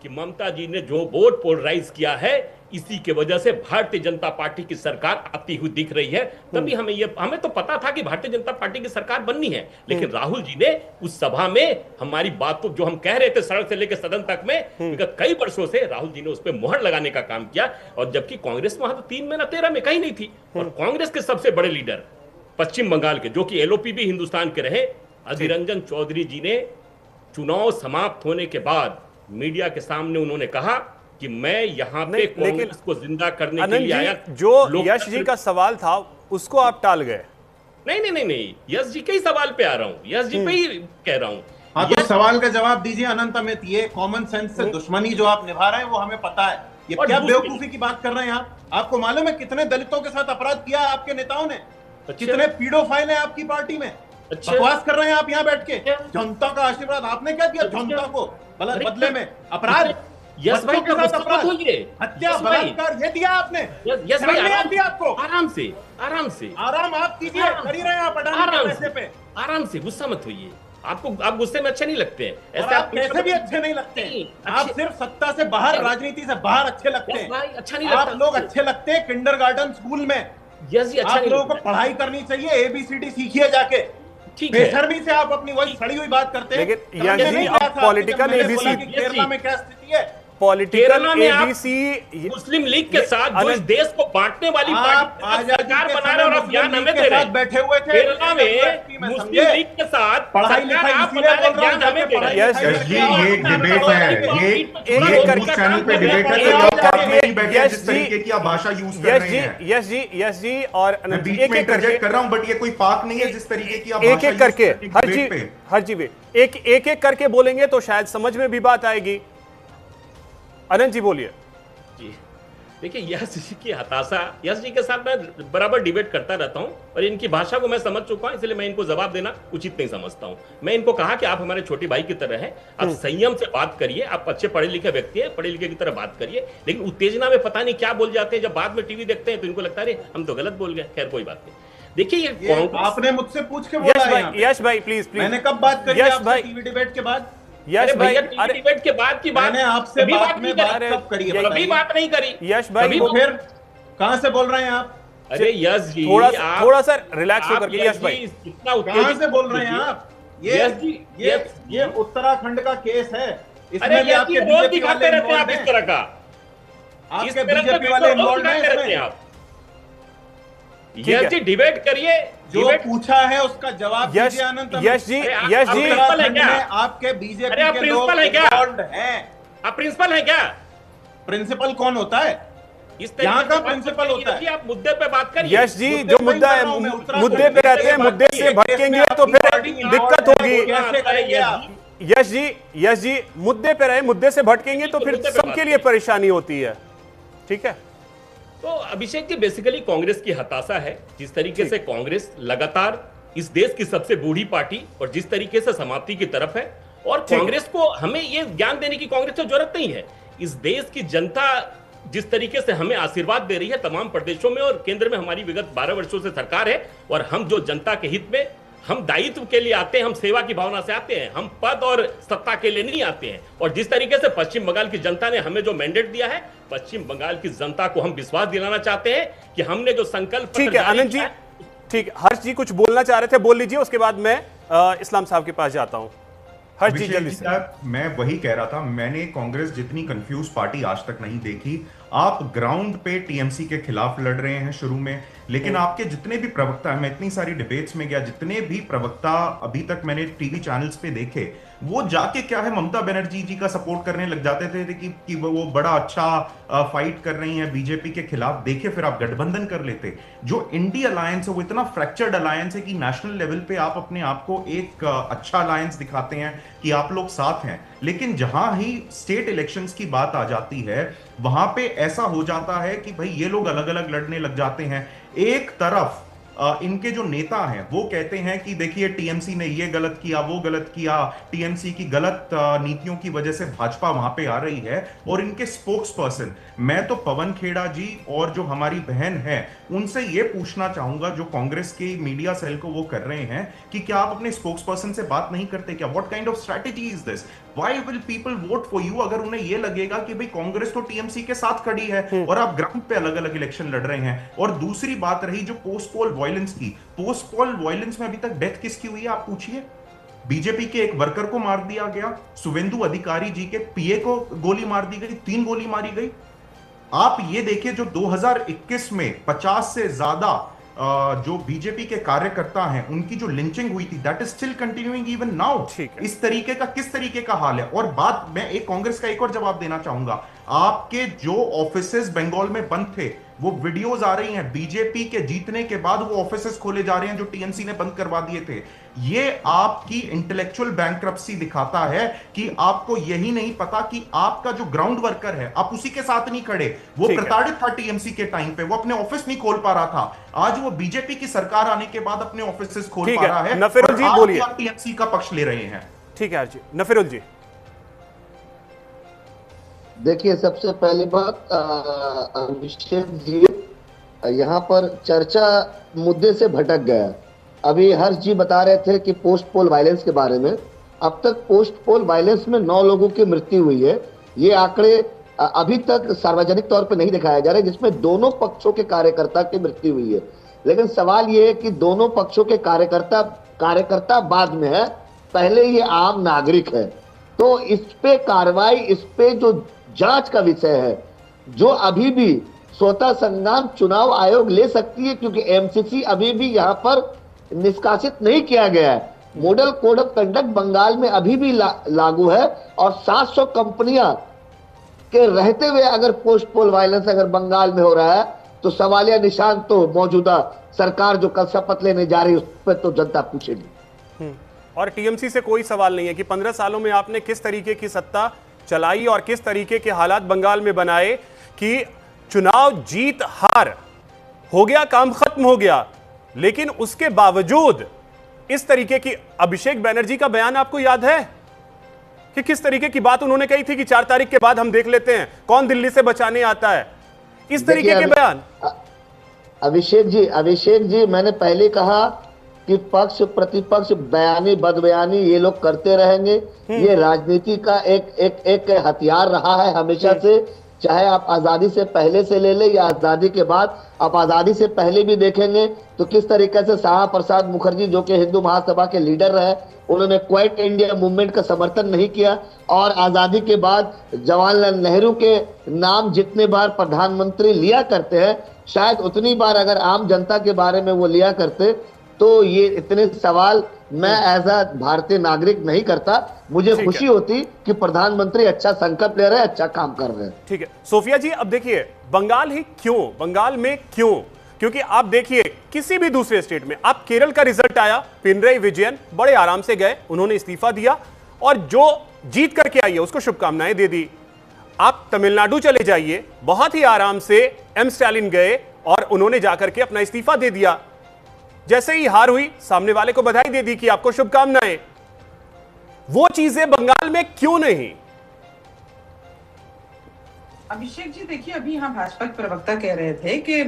कि ममता जी ने जो वोट पोलराइज किया है इसी के वजह से भारतीय जनता पार्टी की सरकार आती हुई दिख रही है। तभी हमें तो पता था कि भारतीय जनता पार्टी की सरकार बननी है, लेकिन राहुल जी ने उस सभा में हमारी बात जो हम कह रहे थे सड़क से लेकर सदन तक में, विगत कई वर्षों से राहुल जी ने उस पर मुहर लगाने का काम किया। और जबकि कांग्रेस वहां तो 3 में ना 13 में कहीं नहीं थी। और कांग्रेस के सबसे बड़े लीडर पश्चिम बंगाल के, जो कि एलओपी भी हिंदुस्तान के रहे, अधीर रंजन चौधरी जी ने चुनाव समाप्त होने के बाद मीडिया के सामने उन्होंने कहा कि मैं यहाँ पे कांग्रेस को जिंदा करने के लिए आया। जो यश जी का सवाल था उसको आप टाल गए। नहीं, यश जी के ही सवाल पे आ रहा हूँ, यश जी पे ही कह रहा हूँ। हाँ, तो सवाल का जवाब दीजिए अनंत अमित। ये कॉमन सेंस से दुश्मनी जो आप निभा रहे हैं वो हमें पता है। ये क्या बेवकूफी की बात कर रहे हैं आप? आपको मालूम है कितने दलितों के साथ अपराध किया आपके नेताओं ने? कितने पीडोफाइल है आपकी पार्टी में? बकवास कर रहे हैं आप यहाँ बैठ के। जनता का आशीर्वाद आपने क्या किया जनता को बदले में? अपराध, यश भाई के साथ अपराध, हत्या, बलात्कार, ये दिया आपने। यश भाई आपको आराम से आराम आप कीजिए, कर ही रहे हैं आप अडानी के पैसे पे। आराम से, गुस्सा मत होइए। आप गुस्से में अच्छे नहीं लगते हैं, ऐसे आप कैसे भी अच्छे नहीं लगते हैं। आप सिर्फ सत्ता से बाहर, राजनीति से बाहर अच्छे लगते हैं। अच्छा नहीं लगता। आप लोग अच्छे लगते हैं किंडरगार्टन स्कूल में। आप लोगों को पढ़ाई करनी चाहिए, एबीसीडी सीखिए जाके। बेशर्मी से आप अपनी वही सड़ी हुई बात करते हैं। लेकिन पॉलिटिकल एबीसी केरला में क्या स्थिति है? पॉलिटिकल एबीसी मुस्लिम लीग के साथ जो इस देश को बांटने वाली पार्टी सरकार बना रहे और आप ज्ञान हमें दे रहे हैं। बैठे हुए थे केरला में मुस्लिम लीग के साथ पढ़ाई लिखाई आप बना रहे, ज्ञान हमें दे रहे हैं। यश जी, ये डिबेट है, ये न्यूज़ चैनल पे डिबेट है, तो आप साथ में नहीं बैठे जिस तरीके की आप भाषा यूज कर रहे हैं। यश जी और बीच में इंटरजेक्ट कर रहा हूं, बट ये कोई पाक नहीं है जिस तरीके की आप एक एक करके हर जी एक करके बोलेंगे तो शायद समझ में भी बात आएगी। अनंत जी बोलिए। जी देखिए, यश जी की हताशा, यश जी के साथ मैं बराबर डिबेट करता रहता हूं और इनकी भाषा को मैं समझ चुका हूं, इसलिए मैं इनको जवाब देना उचित नहीं समझता हूं। मैं इनको कहा कि आप हमारे छोटे भाई की तरह हैं, आप संयम से बात करिए, आप अच्छे पढ़े लिखे व्यक्ति हैं, पढ़े लिखे की तरह बात करिए। लेकिन उत्तेजना में पता नहीं क्या बोल जाते हैं, जब बाद में टीवी देखते हैं तो इनको लगता है अरे हम तो गलत बोल गए। खैर कोई बात नहीं। देखिए, ये आपने मुझसे पूछ के बोला। यश भाई प्लीज, मैंने कब बात करी आपसे टीवी डिबेट के बाद? यश भाई, अरे डिबेट के बाद की बात मैंने आपसे बात कब करी है? कभी बात नहीं करी। यश भाई फिर कहां से बोल रहे हैं आप? अरे यश जी, थोड़ा सा रिलैक्स होकर के। यश भाई कहां से बोल रहे हैं आप? ये उत्तराखंड का केस है, इसमें भी आपके बीजेपी वाले आप इस तरह का आपके बीजेपी वाले इन्वॉल्व हैं आप। यश जी डिबेट करिए, जो पूछा है उसका जवाब दीजिए अनंत। यश जी आपके बीजेपी के लोग इन्वॉल्व हैं। आप प्रिंसिपल हैं क्या? प्रिंसिपल कौन होता है? यहाँ का प्रिंसिपल होता है। आप मुद्दे पे बात करिए। यश जी, जो मुद्दा है, मुद्दे पे रहते हैं, मुद्दे से भटकेंगे तो फिर दिक्कत होगी। यश जी मुद्दे पे रहे, मुद्दे से भटकेंगे तो फिर सबके लिए परेशानी होती है। ठीक है, तो अभिषेक जी बेसिकली कांग्रेस की हताशा है, जिस तरीके से कांग्रेस लगातार इस देश की सबसे बूढ़ी पार्टी और जिस तरीके से समाप्ति की तरफ है। और कांग्रेस को हमें यह ज्ञान देने की कांग्रेस को जरूरत नहीं है। इस देश की जनता जिस तरीके से हमें आशीर्वाद दे रही है तमाम प्रदेशों में, और केंद्र में हमारी विगत 12 वर्षों से सरकार है, और हम जो जनता के हित में, हम दायित्व के लिए आते हैं, हम सेवा की भावना से आते हैं, हम पद और सत्ता के लिए नहीं आते हैं। और जिस तरीके से पश्चिम बंगाल की जनता ने हमें जो मैंडेट दिया है, पश्चिम बंगाल की जनता को हम विश्वास दिलाना चाहते हैं कि हमने जो संकल्प। ठीक है आनंद जी, ठीक, हर्ष जी कुछ बोलना चाह रहे थे, बोल लीजिए, उसके बाद मैं इस्लाम साहब के पास जाता हूं। हर्ष जी जल्दी से। मैं वही कह रहा था, मैंने कांग्रेस जितनी कंफ्यूज पार्टी आज तक नहीं देखी। आप ग्राउंड पे टीएमसी के खिलाफ लड़ रहे हैं शुरू में, लेकिन आपके जितने भी प्रवक्ता, मैं इतनी सारी डिबेट्स में गया, जितने भी प्रवक्ता अभी तक मैंने टीवी चैनल्स पे देखे, वो जाके क्या है ममता बनर्जी जी का सपोर्ट करने लग जाते थे कि वो बड़ा अच्छा फाइट कर रही हैं बीजेपी के खिलाफ। देखिए फिर आप गठबंधन कर लेते। जो इंडी अलायंस है वो इतना फ्रैक्चर्ड अलायंस है कि नेशनल लेवल पे आप अपने आप को एक अच्छा अलायंस दिखाते हैं कि आप लोग साथ हैं, लेकिन जहां ही स्टेट इलेक्शंस की बात आ जाती है वहां पे ऐसा हो जाता है कि भाई ये लोग अलग अलग लड़ने लग जाते हैं। एक तरफ इनके जो नेता हैं वो कहते हैं कि देखिए टीएमसी ने ये गलत किया, वो गलत किया, टीएमसी की गलत नीतियों की वजह से भाजपा वहां पे आ रही है। और इनके स्पोक्स पर्सन, मैं तो पवन खेड़ा जी और जो हमारी बहन है उनसे ये पूछना चाहूंगा, जो कांग्रेस के मीडिया सेल को वो कर रहे हैं, कि क्या आप अपने स्पोक्स पर्सन से बात नहीं करते क्या? What kind of strategy is this? Why will people vote for you? अगर उन्हें ये लगेगा कि भाई कांग्रेस तो टीएमसी के साथ खड़ी है और आप ग्राउंड पे अलग अलग इलेक्शन लड़ रहे हैं। और दूसरी बात रही जो पोस्ट पोल वायलेंस की, पोस्ट पोल वायलेंस में अभी तक डेथ किसकी हुई है आप पूछिए? बीजेपी के एक वर्कर को मार दिया गया, शुभेंदु अधिकारी जी के पीए को गोली मार दी गई, 3 गोली मारी गई। आप ये देखिए जो 2021 में 50 से ज्यादा जो बीजेपी के कार्यकर्ता हैं उनकी जो लिंचिंग हुई थी, that is still continuing even now. इस तरीके का किस तरीके का हाल है? और बात मैं एक कांग्रेस का एक और जवाब देना चाहूंगा, आपके जो ऑफिसेस बंगाल में बंद थे वो वीडियोस आ रही हैं, बीजेपी के जीतने के बाद वो ऑफिसेस खोले जा रहे हैं जो टीएमसी ने बंद करवा दिए थे। ये आपकी इंटेलेक्चुअल बैंक्रप्सी दिखाता है कि आपको यही नहीं पता कि आपका जो ग्राउंड वर्कर है आप उसी के साथ नहीं खड़े। वो प्रताड़ित था टीएमसी के टाइम पे, वो अपने ऑफिस नहीं खोल पा रहा था। आज वो बीजेपी की सरकार आने के बाद अपने ऑफिस खोल पा रहा है। नफीरुल जी बोलिए, आप टीएमसी का पक्ष ले रहे हैं। ठीक है जी, नफीरुल जी। देखिए सबसे पहली बात, अभिषेक जी यहाँ पर चर्चा मुद्दे से भटक गया। अभी हर्ष जी बता रहे थे कि पोस्ट पोल वायलेंस के बारे में। अब तक पोस्ट पोल वायलेंस में 9 लोगों की मृत्यु हुई है। ये आंकड़े अभी तक सार्वजनिक तौर पे नहीं दिखाया जा रहा है, जिसमें दोनों पक्षों के कार्यकर्ता की मृत्यु हुई है। लेकिन सवाल ये है कि दोनों पक्षों के कार्यकर्ता बाद में है, पहले ये आम नागरिक है। तो इस पे कार्रवाई, इस पे जो जांच का विषय है, जो अभी भी स्वतः संज्ञान चुनाव आयोग ले सकती है, क्योंकि एमसीसी अभी भी यहाँ पर निष्कासित नहीं किया गया है। Model code of conduct Bengal में अभी भी लागू है, और 700 कंपनियां के रहते हुए अगर पोस्ट पोल वायलेंस अगर बंगाल में हो रहा है तो सवालिया निशान तो मौजूदा सरकार जो कल शपथ लेने जा रही है उस पर तो जनता पूछेगी। और टीएमसी से कोई सवाल नहीं है कि 15 सालों में आपने किस तरीके की सत्ता चलाई और किस तरीके के हालात बंगाल में बनाए कि चुनाव जीत हार हो गया, काम खत्म हो गया। लेकिन उसके बावजूद इस तरीके की, अभिषेक बनर्जी का बयान आपको याद है कि किस तरीके की बात उन्होंने कही थी कि 4 तारीख के बाद हम देख लेते हैं कौन दिल्ली से बचाने आता है, इस तरीके के बयान। अभिषेक जी मैंने पहले कहा कि पक्ष प्रतिपक्ष बयानी बदबयानी ये लोग करते रहेंगे। ये राजनीति का एक हथियार रहा है हमेशा से, चाहे आप आजादी से पहले से ले ले या आजादी के बाद। आप आजादी से पहले भी देखेंगे तो किस तरीके से श्यामा प्रसाद मुखर्जी जो कि हिंदू महासभा के लीडर रहे, उन्होंने क्वाइट इंडिया मूवमेंट का समर्थन नहीं किया। और आजादी के बाद जवाहरलाल नेहरू के नाम जितने बार प्रधानमंत्री लिया करते हैं, शायद उतनी बार अगर आम जनता के बारे में वो लिया करते तो ये इतने सवाल मैं एज अ भारतीय नागरिक नहीं करता। मुझे खुशी होती कि प्रधानमंत्री अच्छा संकल्प ले रहे हैं, अच्छा काम कर रहे हैं। ठीक है सोफिया जी, अब देखिए बंगाल ही क्यों, बंगाल में क्यों? क्योंकि आप देखिए किसी भी दूसरे स्टेट में, आप केरल का रिजल्ट आया, पिनरई विजयन बड़े आराम से गए, उन्होंने इस्तीफा दिया और जो जीत करके आई है उसको शुभकामनाएं दे दी। आप तमिलनाडु चले जाइए, बहुत ही आराम से एम स्टालिन गए और उन्होंने जाकर के अपना इस्तीफा दे दिया। जैसे ही हार हुई सामने वाले को बधाई दे दी कि आपको शुभकामनाएं। वो चीजें बंगाल में क्यों नहीं? अभिषेक जी देखिए, अभी यहाँ भाजपा के प्रवक्ता कह रहे थे कि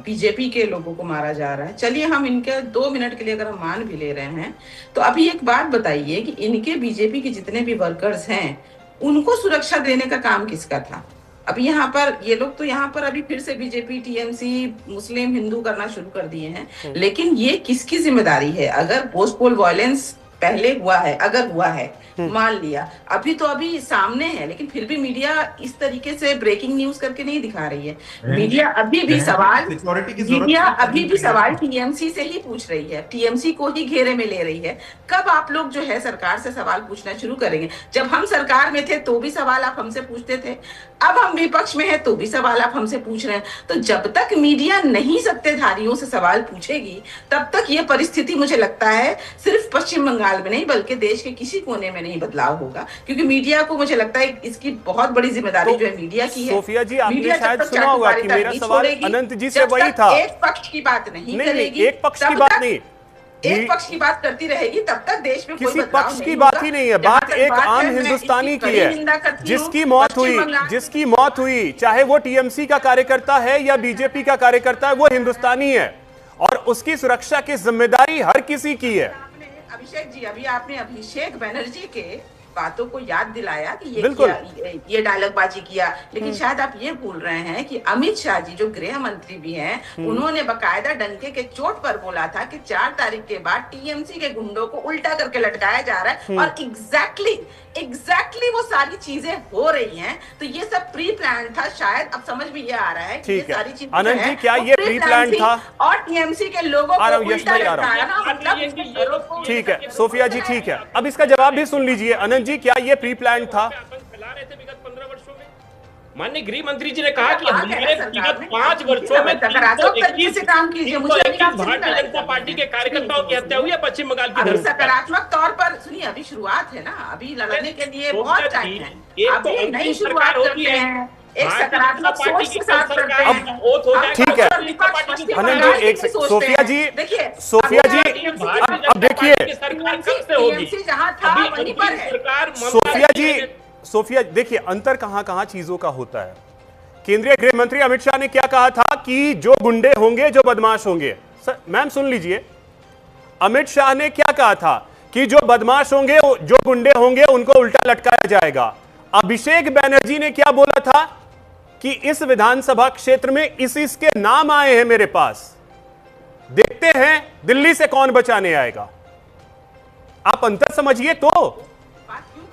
बीजेपी के लोगों को मारा जा रहा है। चलिए हम इनके 2 मिनट के लिए अगर हम मान भी ले रहे हैं, तो अभी एक बात बताइए कि इनके बीजेपी के जितने भी वर्कर्स हैं उनको सुरक्षा देने का काम किसका था? अभी यहाँ पर ये लोग तो यहाँ पर अभी फिर से बीजेपी, टीएमसी, मुस्लिम, हिंदू करना शुरू कर दिए हैं, लेकिन ये किसकी जिम्मेदारी है? अगर पोस्ट पोल वायलेंस पहले हुआ है, अगर हुआ है मान लिया, अभी तो अभी सामने है, लेकिन फिर भी मीडिया इस तरीके से ब्रेकिंग न्यूज करके नहीं दिखा रही है। मीडिया अभी भी सवाल टीएमसी से ही पूछ रही है, टीएमसी को ही घेरे में ले रही है। कब आप लोग जो है सरकार से सवाल पूछना शुरू करेंगे? जब हम सरकार में थे तो भी सवाल आप हमसे पूछते थे, अब हम विपक्ष में है तो भी सवाल आप हमसे पूछ रहे हैं। तो जब तक मीडिया नहीं सत्ताधारियों से सवाल पूछेगी, तब तक ये परिस्थिति मुझे लगता है सिर्फ पश्चिम बंगाल में नहीं बल्कि देश के किसी कोने में नहीं बदलाव होगा, क्योंकि मीडिया को मुझे लगता है इसकी बहुत बड़ी जिम्मेदारी जो है मीडिया की है। सोफिया जी, आपने शायद सुना होगा कि मेरा सवाल अनंत जी से वही था। एक पक्ष की बात नहीं करेगी, एक पक्ष की बात नहीं, एक पक्ष की बात करती रहेगी, तब तक देश में किसी पक्ष की बात ही नहीं है। बात एक आम हिंदुस्तानी की है जिसकी मौत हुई, चाहे वो टीएमसी का कार्यकर्ता है या बीजेपी का कार्यकर्ता है, वो हिंदुस्तानी है और उसकी सुरक्षा की जिम्मेदारी हर किसी की है। अभिषेक जी, अभी आपने अभिषेक बनर्जी के बातों को याद दिलाया कि ये डायलॉगबाजी किया, लेकिन शायद आप ये भूल रहे हैं कि अमित शाह जी जो गृह मंत्री भी हैं, उन्होंने बकायदा डंके के चोट पर बोला था कि 4 तारीख के बाद टीएमसी के गुंडों को उल्टा करके लटकाया जा रहा है, और एग्जैक्टली वो सारी चीजें हो रही हैं। तो ये सब प्री प्लान था। शायद अब समझ में ये आ रहा है कि ये सारी चीजें आनंद जी, क्या ये प्री प्लान था? और टीएमसी के लोगों को उल्टा लटकाया, मतलब ठीक है सोफिया जी, ठीक है, अब इसका जवाब भी सुन लीजिए। आनंद जी, क्या ये प्री प्लान था? फैला रहे थे विगत 15 वर्षों में। माननीय गृह मंत्री जी ने कहा कि हमने विगत 5 वर्षों में भारतीय जनता पार्टी के कार्यकर्ताओं की हत्या हुई है पश्चिम बंगाल की धरती। सकारात्मक तौर पर सुनिए, अभी शुरुआत है ना, अभी लड़ने के लिए बहुत टाइम है, अभी नई शुरुआत करते हैं, एक सकारात्मक सोच के साथ करते हैं। ठीक है आनंद जी, एक सोफिया जी, देखिए अब देखिए जहाँ था वहीं पर है। सोफिया देखिए, अंतर कहां चीजों का होता है। केंद्रीय गृह मंत्री अमित शाह ने क्या कहा था कि जो गुंडे होंगे, जो बदमाश होंगे, मैम सुन लीजिए, अमित शाह ने क्या कहा था कि जो बदमाश होंगे, जो गुंडे होंगे, उनको उल्टा लटकाया जाएगा। अभिषेक बनर्जी ने क्या बोला था कि इस विधानसभा क्षेत्र में इसके नाम आए हैं मेरे पास, देखते हैं दिल्ली से कौन बचाने आएगा। आप अंतर समझिए। तो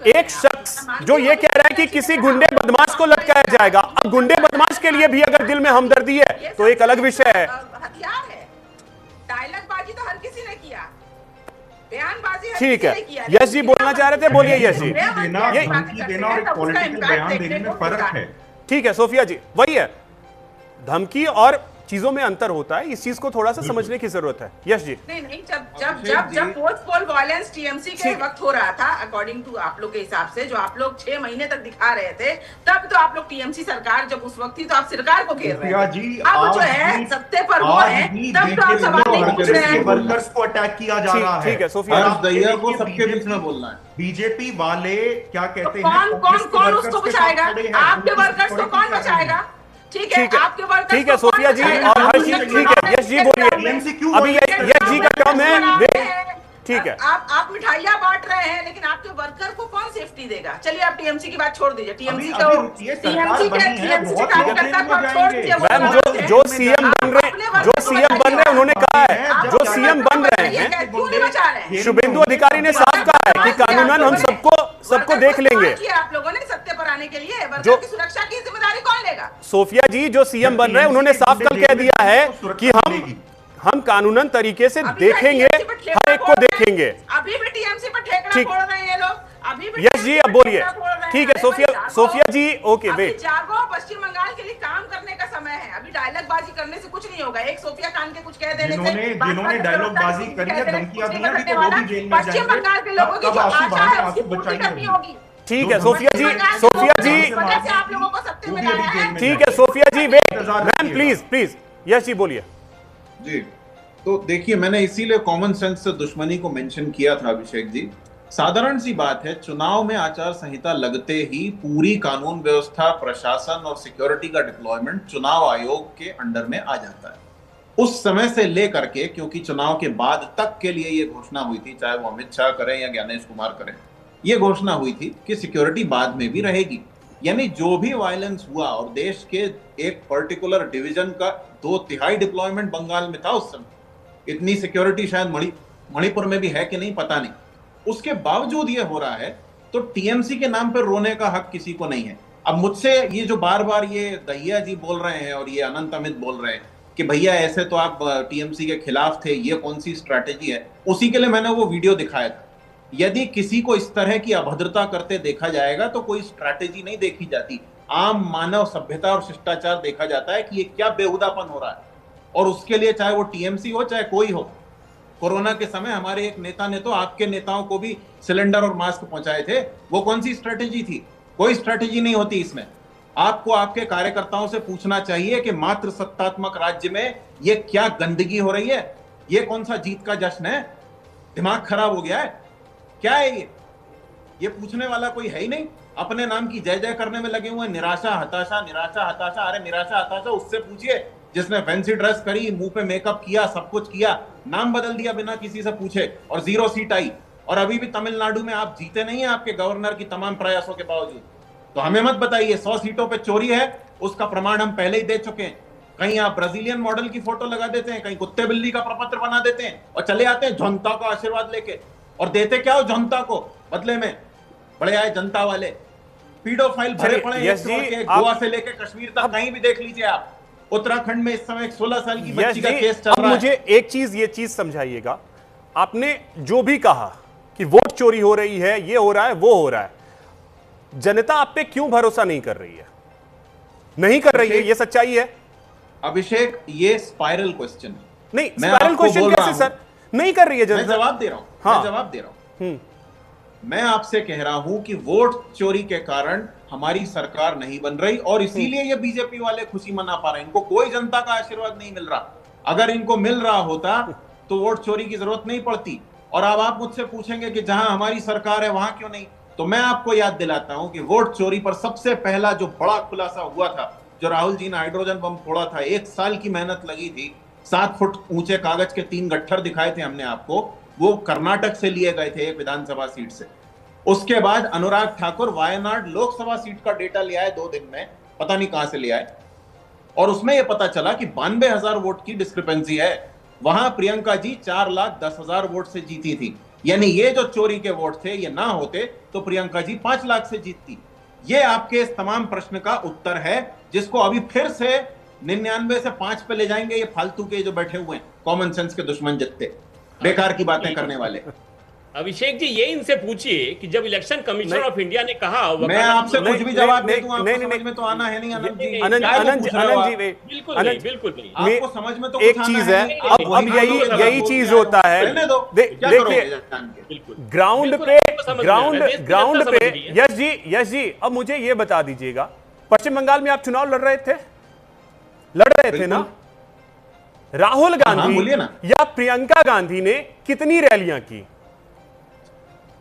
एक शख्स जो ये कह रहा है कि किसी गुंडे बदमाश को लटकाया जाएगा, अब गुंडे बदमाश के लिए भी अगर दिल में हमदर्दी है तो एक अलग विषय है। हथियार है, डायलॉगबाजी तो हर किसी ने किया, बयानबाजी ठीक है। यश जी बोलना चाह रहे थे, बोलिए यश जी। ठीक है सोफिया जी, वही है, धमकी और चीजों में अंतर होता है, इस चीज को थोड़ा सा समझने की जरूरत है। यश जी, नहीं, जब पोस्ट पोल वायलेंस टीएमसी के वक्त हो रहा था, अकॉर्डिंग टू आप लोग के हिसाब से, जो आप लोग 6 महीने तक दिखा रहे थे, तब तो आप लोग टीएमसी सरकार जब उस वक्त थी तो आप सरकार को घेर रहे थे। अब जो है सत्ते पर वो है, तब तो आप सवाल नहीं पूछ रहे हैं। वर्कर्स को अटैक किया जा रहा है। ठीक है सोफिया, को सबके बीच में बोलना है। बीजेपी वाले क्या कहते हैं, कौन उसको बचाएगा? आपके वर्कर्स को कौन बचाएगा? ठीक है, आपके वर्कर्स, ठीक है सोफिया जी और हर्षी, ठीक है यश जी बोलिए। अभी यश जी का टर्म है, ठीक है। आप मिठाइयाँ बांट रहे हैं, लेकिन आपके वर्कर को कौन सेफ्टी देगा? चलिए आप टीएमसी की बात छोड़ दीजिए, टीएमसी के कार्यकर्ता को छोड़ दीजिए। मैम, जो सीएम बन रहे उन्होंने कहा है, जो सीएम बन रहे हैं, शुभेंदु अधिकारी ने साफ कहा है कि कानूनन हम सबको देख लेंगे। आप लोगों ने सत्ते पर आने के लिए वर्कर की सुरक्षा की जिम्मेदारी कौन लेगा? सोफिया जी, जो सीएम बन रहे हैं उन्होंने साफ कल कह दिया है कि हम कानूनन तरीके से देखेंगे, हर एक को देखेंगे। अभी भी टीएमसी पर ठेका फोड़ रहे हैं ये लोग, अभी भी। यस जी, अब बोलिए। ठीक है सोफिया जी, ओके वेट। जागो, पश्चिम बंगाल के लिए काम करने का समय है, अभी डायलॉगबाजी करने से कुछ नहीं होगा। एक सोफिया खान के कुछ कह देने से, जिन्होंने डायलॉगबाजी करी है, धमकियां दी हैं, तो वो भी जेल में जाएंगे। पश्चिम बंगाल के लोगों की जो आशा है उसकी पूर्ति करनी होगी। ठीक है सोफिया जी, आप लोगों को सत्ते में लाया है। ठीक है Sophia ji, wait ma'am, please yes जी बोलिए। जी, तो देखिए, मैंने इसीलिए कॉमन सेंस से दुश्मनी को मेंशन किया था अभिषेक जी, साधारण सी बात है, चुनाव में आचार संहिता लगते ही पूरी कानून व्यवस्था, प्रशासन और सिक्योरिटी का डिप्लॉयमेंट चुनाव आयोग के अंडर में आ जाता है। उस समय से लेकर के, क्योंकि चुनाव के बाद तक के लिए ये घोषणा हुई थी, चाहे वो अमित शाह करें या ज्ञानेश कुमार करें, ये घोषणा हुई थी कि सिक्योरिटी बाद में भी रहेगी। यानी जो भी वायलेंस हुआ और देश के एक पर्टिकुलर डिवीजन का 2/3 डिप्लॉयमेंट बंगाल में था उस समय, इतनी सिक्योरिटी शायद मणिपुर में भी है कि नहीं पता नहीं, उसके बावजूद ये हो रहा है, तो टीएमसी के नाम पर रोने का हक किसी को नहीं है। अब मुझसे ये जो बार बार ये दहिया जी बोल रहे हैं और ये अनंत अमित बोल रहे हैं कि भैया ऐसे तो आप टीएमसी के खिलाफ थे, ये कौन सी स्ट्रैटेजी है, उसी के लिए मैंने वो वीडियो दिखाया था। यदि किसी को इस तरह की अभद्रता करते देखा जाएगा तो कोई स्ट्रैटेजी नहीं देखी जाती, आम मानव सभ्यता और शिष्टाचार देखा जाता है कि ये क्या बेहुदापन हो रहा है। और उसके लिए चाहे वो टीएमसी हो चाहे कोई हो, कोरोना के समय हमारे एक नेता ने तो आपके नेताओं को भी सिलेंडर और मास्क पहुंचाए थे, वो कौन सी स्ट्रैटेजी थी? कोई स्ट्रैटेजी नहीं होती इसमें। आपको आपके कार्यकर्ताओं से पूछना चाहिए कि मात्र सत्तात्मक राज्य में ये क्या गंदगी हो रही है, ये कौन सा जीत का जश्न है, दिमाग खराब हो गया है, क्या है ये पूछने वाला कोई है ही नहीं। अपने नाम की जय जय करने में लगे हुए, निराशा हताशा निराशा हताशा। अरे निराशा हताशा उससे पूछिए जिसने फैंसी ड्रेस करी, मुंह पे मेकअप किया, सब कुछ किया, नाम बदल दिया बिना किसी से पूछे और 0 सीट आई। और अभी भी तमिलनाडु में आप जीते नहीं है आपके गवर्नर की तमाम प्रयासों के बावजूद। तो हमें मत बताइए 100 सीटों पे चोरी है, उसका प्रमाण हम पहले ही दे चुके हैं। कहीं आप ब्राजीलियन मॉडल की फोटो लगा देते हैं, कहीं कुत्ते बिल्ली का प्रपत्र बना देते हैं और चले आते हैं जनता का आशीर्वाद लेके। और देते क्या हो जनता को बदले में? बड़े आए जनता वाले पीडोफाइल भरे पड़े हैं, गोवा से लेकर कश्मीर तक कहीं भी देख लीजिए आप। उत्तराखंड में इस समय एक 16 साल की बच्ची का केस चल रहा है। मुझे एक चीज, ये चीज समझाइएगा, आपने जो भी कहा कि वोट चोरी हो रही है, ये हो रहा है, वो हो रहा है, जनता आप पे क्यों भरोसा नहीं कर रही है? नहीं कर रही है, ये सच्चाई है। अभिषेक, ये स्पाइरल क्वेश्चन है। नहीं, स्पाइरल क्वेश्चन कैसे सर? नहीं कर रही है जनता। मैं जवाब दे रहा हूं, हाँ। मैं जवाब दे रहा हूं। मैं आपसे कह रहा हूं कि वोट चोरी के कारण हमारी सरकार नहीं बन रही और इसीलिए ये बीजेपी वाले खुशी मना पा रहे हैं। इनको कोई जनता का आशीर्वाद नहीं मिल रहा। अगर इनको मिल रहा होता तो वोट चोरी की जरूरत नहीं पड़ती। और अब आप मुझसे पूछेंगे कि जहां हमारी सरकार है वहां क्यों नहीं, तो मैं आपको याद दिलाता हूं कि वोट चोरी पर सबसे पहला जो बड़ा खुलासा हुआ था, जो राहुल जी ने हाइड्रोजन बम फोड़ा था, 1 साल की मेहनत लगी थी, 7 फुट ऊंचे कागज के 3 गट्ठर दिखाए थे हमने आपको, वो कर्नाटक से लिए गए थे एक विधानसभा सीट से। उसके बाद अनुराग ठाकुर वायनाड लोकसभा सीट का डेटा ले आए 2 दिन में, पता नहीं कहां से ले आए, और उसमें यह पता चला कि 92,000 वोट की डिस्क्रिपेंसी है। वहां प्रियंका जी 4,10,000 वोट से जीती थी। यानी ये जो चोरी के वोट थे, ये ना होते तो प्रियंका जी 5 लाख से जीतती। ये आपके इस तमाम प्रश्न का उत्तर है, जिसको अभी फिर से 99 से 5 पे ले जाएंगे ये फालतू के जो बैठे हुए हैं कॉमन सेंस के दुश्मन जितने बेकार की बातें करने वाले। अभिषेक जी, ये इनसे पूछिए कि जब इलेक्शन कमीशन ऑफ इंडिया ने कहा, मैं आपसे कुछ भी जवाब दे दूं, आपको समझ में तो आना है नहीं आनंद जी? आनंद जी, बिल्कुल नहीं। आपको समझ में तो एक चीज है, अब यही चीज होता है। देखिए ग्राउंड पे यश जी, अब मुझे ये बता दीजिएगा, पश्चिम बंगाल में आप चुनाव लड़ रहे थे ना? राहुल गांधी या प्रियंका गांधी ने कितनी रैलियां की?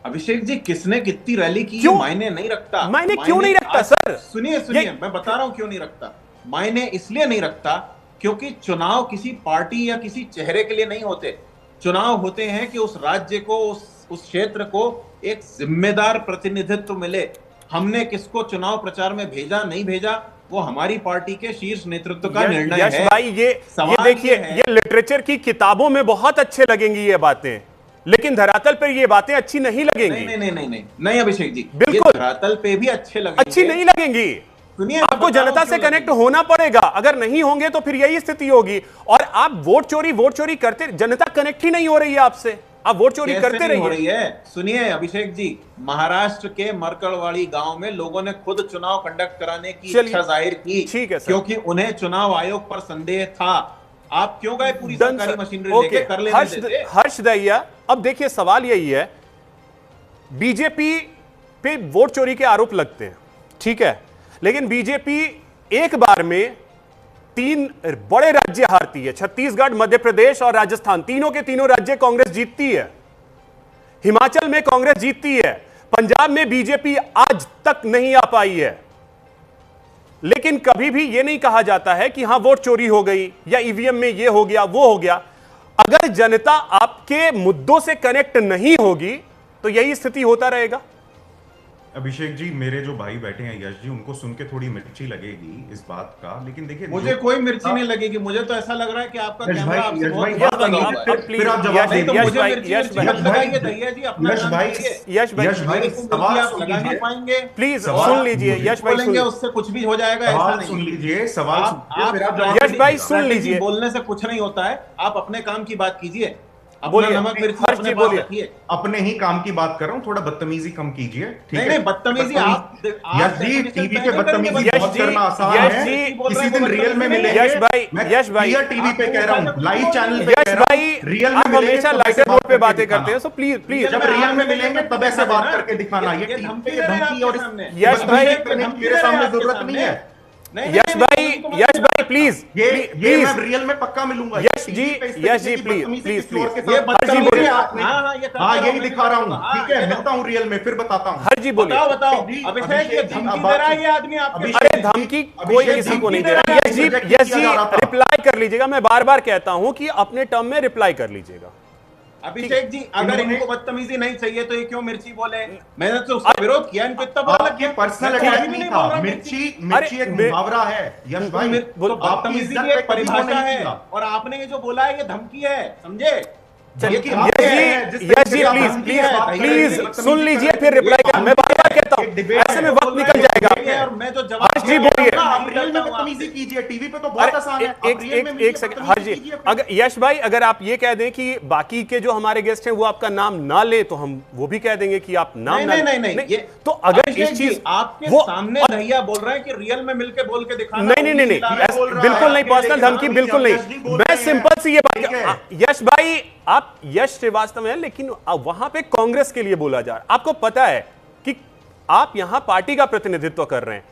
अभिषेक जी, किसने कितनी रैली की मायने नहीं रखता। मायने क्यों नहीं रखता सर? सुनिए, मैं बता रहा हूं क्यों नहीं रखता। मायने इसलिए नहीं रखता क्योंकि चुनाव किसी पार्टी या किसी चेहरे के लिए नहीं होते। चुनाव होते हैं कि उस राज्य को, उस क्षेत्र को एक जिम्मेदार प्रतिनिधित्व मिले। हमने किसको चुनाव प्रचार में भेजा नहीं भेजा, वो हमारी पार्टी के शीर्ष नेतृत्व का निर्णय है। भाई ये देखिए, ये लिटरेचर की किताबों में बहुत अच्छे लगेंगी ये बातें, लेकिन धरातल पर ये बातें अच्छी नहीं लगेंगी। नहीं अभिषेक जी, बिल्कुल धरातल पे भी अच्छी नहीं लगेंगी। सुनिए, आपको जनता से कनेक्ट होना पड़ेगा। अगर नहीं होंगे तो फिर यही स्थिति होगी। और आप वोट चोरी करते, जनता कनेक्ट ही नहीं हो रही है आपसे, आप वोट चोरी करते रहिए। सुनिए अभिषेक जी, महाराष्ट्र के मरकड़वाड़ी गांव में लोगों ने खुद चुनाव कंडक्ट कराने की इच्छा जाहिर की, ठीक है, क्योंकि उन्हें चुनाव आयोग पर संदेह था। आप क्यों गए पूरी सरकारी मशीनरी लेके? कर लेने देते। हर्ष दहिया, अब देखिए सवाल यही है, बीजेपी पे वोट चोरी के आरोप लगते हैं, ठीक है, लेकिन बीजेपी एक बार में 3 बड़े राज्य हारती है, छत्तीसगढ़, मध्य प्रदेश और राजस्थान, तीनों के तीनों राज्य कांग्रेस जीतती है। हिमाचल में कांग्रेस जीतती है, पंजाब में बीजेपी आज तक नहीं आ पाई है, लेकिन कभी भी यह नहीं कहा जाता है कि हां वोट चोरी हो गई या ईवीएम में यह हो गया वो हो गया। अगर जनता आपके मुद्दों से कनेक्ट नहीं होगी तो यही स्थिति होता रहेगा। अभिषेक जी, मेरे जो भाई बैठे हैं यश जी, उनको सुन के थोड़ी मिर्ची लगेगी इस बात का, लेकिन देखिए मुझे कोई मिर्ची नहीं लगेगी। मुझे तो ऐसा लग रहा है कि आपका यश कैमरा भाई, आपसे यश बहुत भाई, बात लगा हुआ है। फिर आप जवाब नहीं तो दीजिए। मुझे मिर्ची यश भाई, मत लगाइए भैया जी, अपना यश नाम भाई, लीजिए। यश भाई, यश भाई, मिर्ची सवाल आप सुन लगा नहीं लीजिए। पाएंगे। प्लीज सवाल सुन लीजिए। यश भाई बोलेंगे सुन, उससे कुछ भी हो जाएगा, ऐसा सवाल नहीं। सुन लीजिए, सवाल सुनिए, आप फिर आप जवाब यश दीजिए। भाई सुन लीजिए। बोलने से कुछ नहीं होता है, आप अपने काम की बात कीजिए। अपना बोलिए, नमक मिर्ची हर्ष अपने जी पास बोलिए। रखिए। अपने ही काम की बात कर रहा हूँ, थोड़ा बदतमीजी कम कीजिए, ठीक नहीं है? नहीं, बदतमीजी आप यश जी, टीवी पे बदतमीजी यश बहुत जी, करना आसान यश है। जी, किसी दिन रियल में मिलेंगे। यश भाई, मैं यश भाई, क्लियर टीवी पे कह रहा हूँ, लाइव चैनल पे यश कह रहा भाई, हूँ, रियल में आप मिलेंगे हमेशा तब लाइटर ऐसे रोड बात पे करके बातें दिखाना। करते हैं, सो प्लीज प्लीज जब रियल में मिलेंगे तब ऐसे बात करके दिखाना। ये टीवी पे धमकी और यश भाई, मेरे सामने जरूरत नहीं है। यश भाई, यश भाई प्लीज, ये प्लीज मैं रियल में पक्का मिलूंगा। Yash ji, Yash ji please please please, ये हर जी बोलिए। हाँ, यही दिखा रहा हूँ, ठीक है? मिलता हूँ रियल में, फिर बताता हूँ। हर जी बोलिए। बताओ अभिषेक, ये धमकी दे रहा है ये आदमी आपको। अरे धमकी कोई किसी को नहीं दे रहा। यश जी, यश जी रिप्लाई कर लीजिएगा। मैं बार बार कहता हूं कि अपने टर्म में रिप्लाई कर लीजिएगा। अभिषेक जी, अगर इनको बदतमीजी नहीं चाहिए तो ये क्यों मिर्ची बोले? मैंने तो उसका विरोध किया, इनको इतना बुरा लग ये गया। पर्सनल अटैक नहीं था, मिर्ची एक मुहावरा है यश भाई। तो बदतमीजी की एक परिभाषा है, और आपने ये जो बोला है ये धमकी है, समझे? Yash ji please please please सुन लीजिए, फिर रिप्लाई कर। मैं बार बार कहता हूँ, ऐसे में वक्त निकल जाएगा। और मैं जो हर्ष जी बोलिए। रियल में बदतमीजी कीजिए, टीवी पे तो बहुत आसान है। एक सेकंड हर्ष जी, अगर यश भाई अगर आप ये कह दें कि बाकी के जो हमारे गेस्ट हैं वो आपका नाम ना ले तो हम वो भी कह देंगे कि आप नाम ना नहीं, ये तो अगर इस चीज आपके सामने भैया बोल रहे हैं कि रियल में मिलके बोल के दिखाना। नहीं, बिल्कुल नहीं, पर्सनल धमकी बिल्कुल नहीं। मैं सिंपल सी ये बात, यश भाई आप यश श्रीवास्तव हैं, लेकिन वहां पे कांग्रेस के लिए बोला जा रहा है। आपको पता है कि आप यहां पार्टी का प्रतिनिधित्व कर रहे हैं,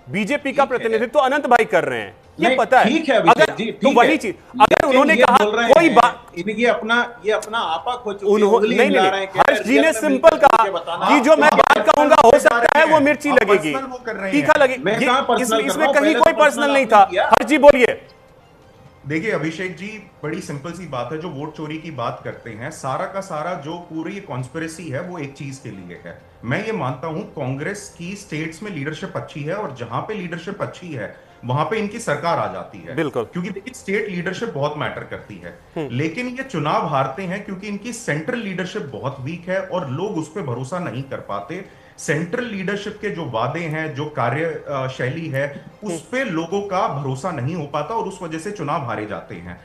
बीजेपी का प्रतिनिधित्व अनंत भाई कर रहे हैं, ये पता है। ठीक है अगर तो वही चीज अगर उन्होंने कहा कोई बात, ये अपना आपा खो चुके हैं, उन्होंने नहीं, हर्ष जी ने सिंपल कहा कि जो मैं बात कहूंगा हो सकता है वो मिर्ची लगेगी, तीखा लगेगी, इसमें कहीं कोई पर्सनल नहीं था। हर्ष जी बोलिए। देखिए अभिषेक जी, बड़ी सिंपल सी बात है, जो वोट चोरी की बात करते हैं, सारा का सारा जो पूरी कॉन्स्पिरेसी है वो एक चीज के लिए है। मैं ये मानता हूं कांग्रेस की स्टेट्स में लीडरशिप अच्छी है, और जहां पे लीडरशिप अच्छी है वहां पे इनकी सरकार आ जाती है। बिल्कुल, क्योंकि देखिए स्टेट लीडरशिप बहुत मैटर करती है, लेकिन ये चुनाव हारते हैं क्योंकि इनकी सेंट्रल लीडरशिप बहुत वीक है और लोग उस पर भरोसा नहीं कर पाते। सेंट्रल लीडरशिप के जो वादे हैं, जो कार्य शैली है, उस पे लोगों का भरोसा नहीं हो पाता और उस वजह से चुनाव हारे जाते हैं।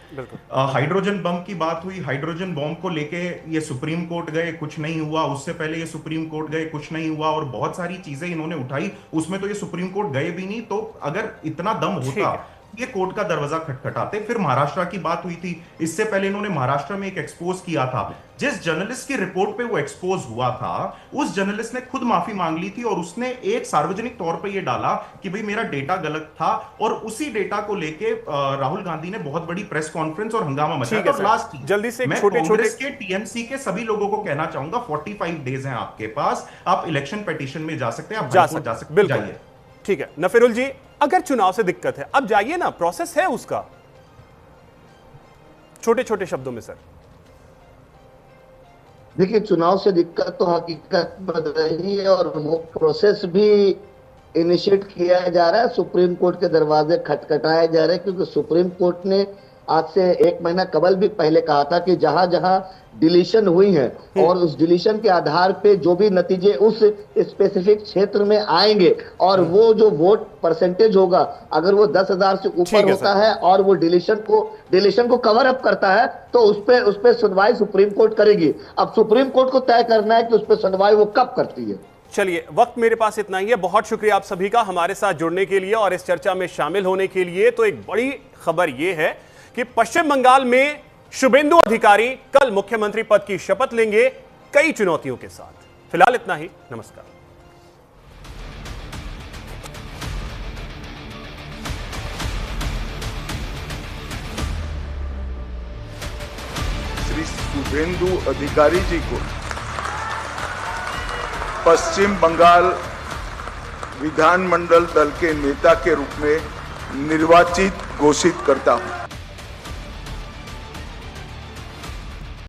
हाइड्रोजन बम की बात हुई, हाइड्रोजन बम को लेके ये सुप्रीम कोर्ट गए, कुछ नहीं हुआ। उससे पहले ये सुप्रीम कोर्ट गए, कुछ नहीं हुआ, और बहुत सारी चीजें इन्होंने उठाई, उसमें तो ये सुप्रीम कोर्ट गए भी नहीं। तो अगर इतना दम होता ये कोर्ट का दरवाजा खटखटाते। फिर महाराष्ट्र की बात हुई थी, इससे पहले इन्होंने महाराष्ट्र में एक एक्सपोज किया था। जिस जर्नलिस्ट की रिपोर्ट पे वो एक्सपोज हुआ था, उस जर्नलिस्ट ने खुद माफी मांग ली थी और उसने एक सार्वजनिक तौर पे ये डाला कि भाई मेरा डेटा गलत था, और उसी डेटा को लेके राहुल गांधी ने बहुत बड़ी प्रेस कॉन्फ्रेंस और हंगामा मचाया। और लास्ट जल्दी से मैं कांग्रेस के टीएमसी के सभी लोगों को कहना चाहूंगा, 45 डेज हैं आपके पास, आप इलेक्शन पिटीशन में जा सकते हैं, आप जा सकते हैं, जाइए। ठीक है नफीरुल जी, अगर चुनाव से दिक्कत है अब जाइए ना, प्रोसेस है उसका, छोटे छोटे शब्दों में सर। देखिए चुनाव से दिक्कत तो हकीकत में रही है, और वो प्रोसेस भी इनिशिएट किया जा रहा है, सुप्रीम कोर्ट के दरवाजे खटखटाए जा रहे हैं, क्योंकि सुप्रीम कोर्ट ने आज से 1 महीना कबल भी पहले कहा था कि जहां जहां डिलीशन हुई है और उस डिलीशन के आधार पे जो भी नतीजे उस स्पेसिफिक क्षेत्र में आएंगे, और वो जो वोट परसेंटेज होगा अगर वो 10,000 से ऊपर होता है और वो डिलीशन को कवर अप करता है, तो उस पे सुनवाई सुप्रीम कोर्ट करेगी। अब सुप्रीम कोर्ट को तय करना है कि उस पर सुनवाई वो कब करती है। चलिए, वक्त मेरे पास इतना ही है। बहुत शुक्रिया आप सभी का हमारे साथ जुड़ने के लिए और इस चर्चा में शामिल होने के लिए। तो एक बड़ी खबर यह है कि पश्चिम बंगाल में शुभेंदु अधिकारी कल मुख्यमंत्री पद की शपथ लेंगे, कई चुनौतियों के साथ। फिलहाल इतना ही, नमस्कार। श्री शुभेंदु अधिकारी जी को पश्चिम बंगाल विधानमंडल दल के नेता के रूप में निर्वाचित घोषित करता हूं।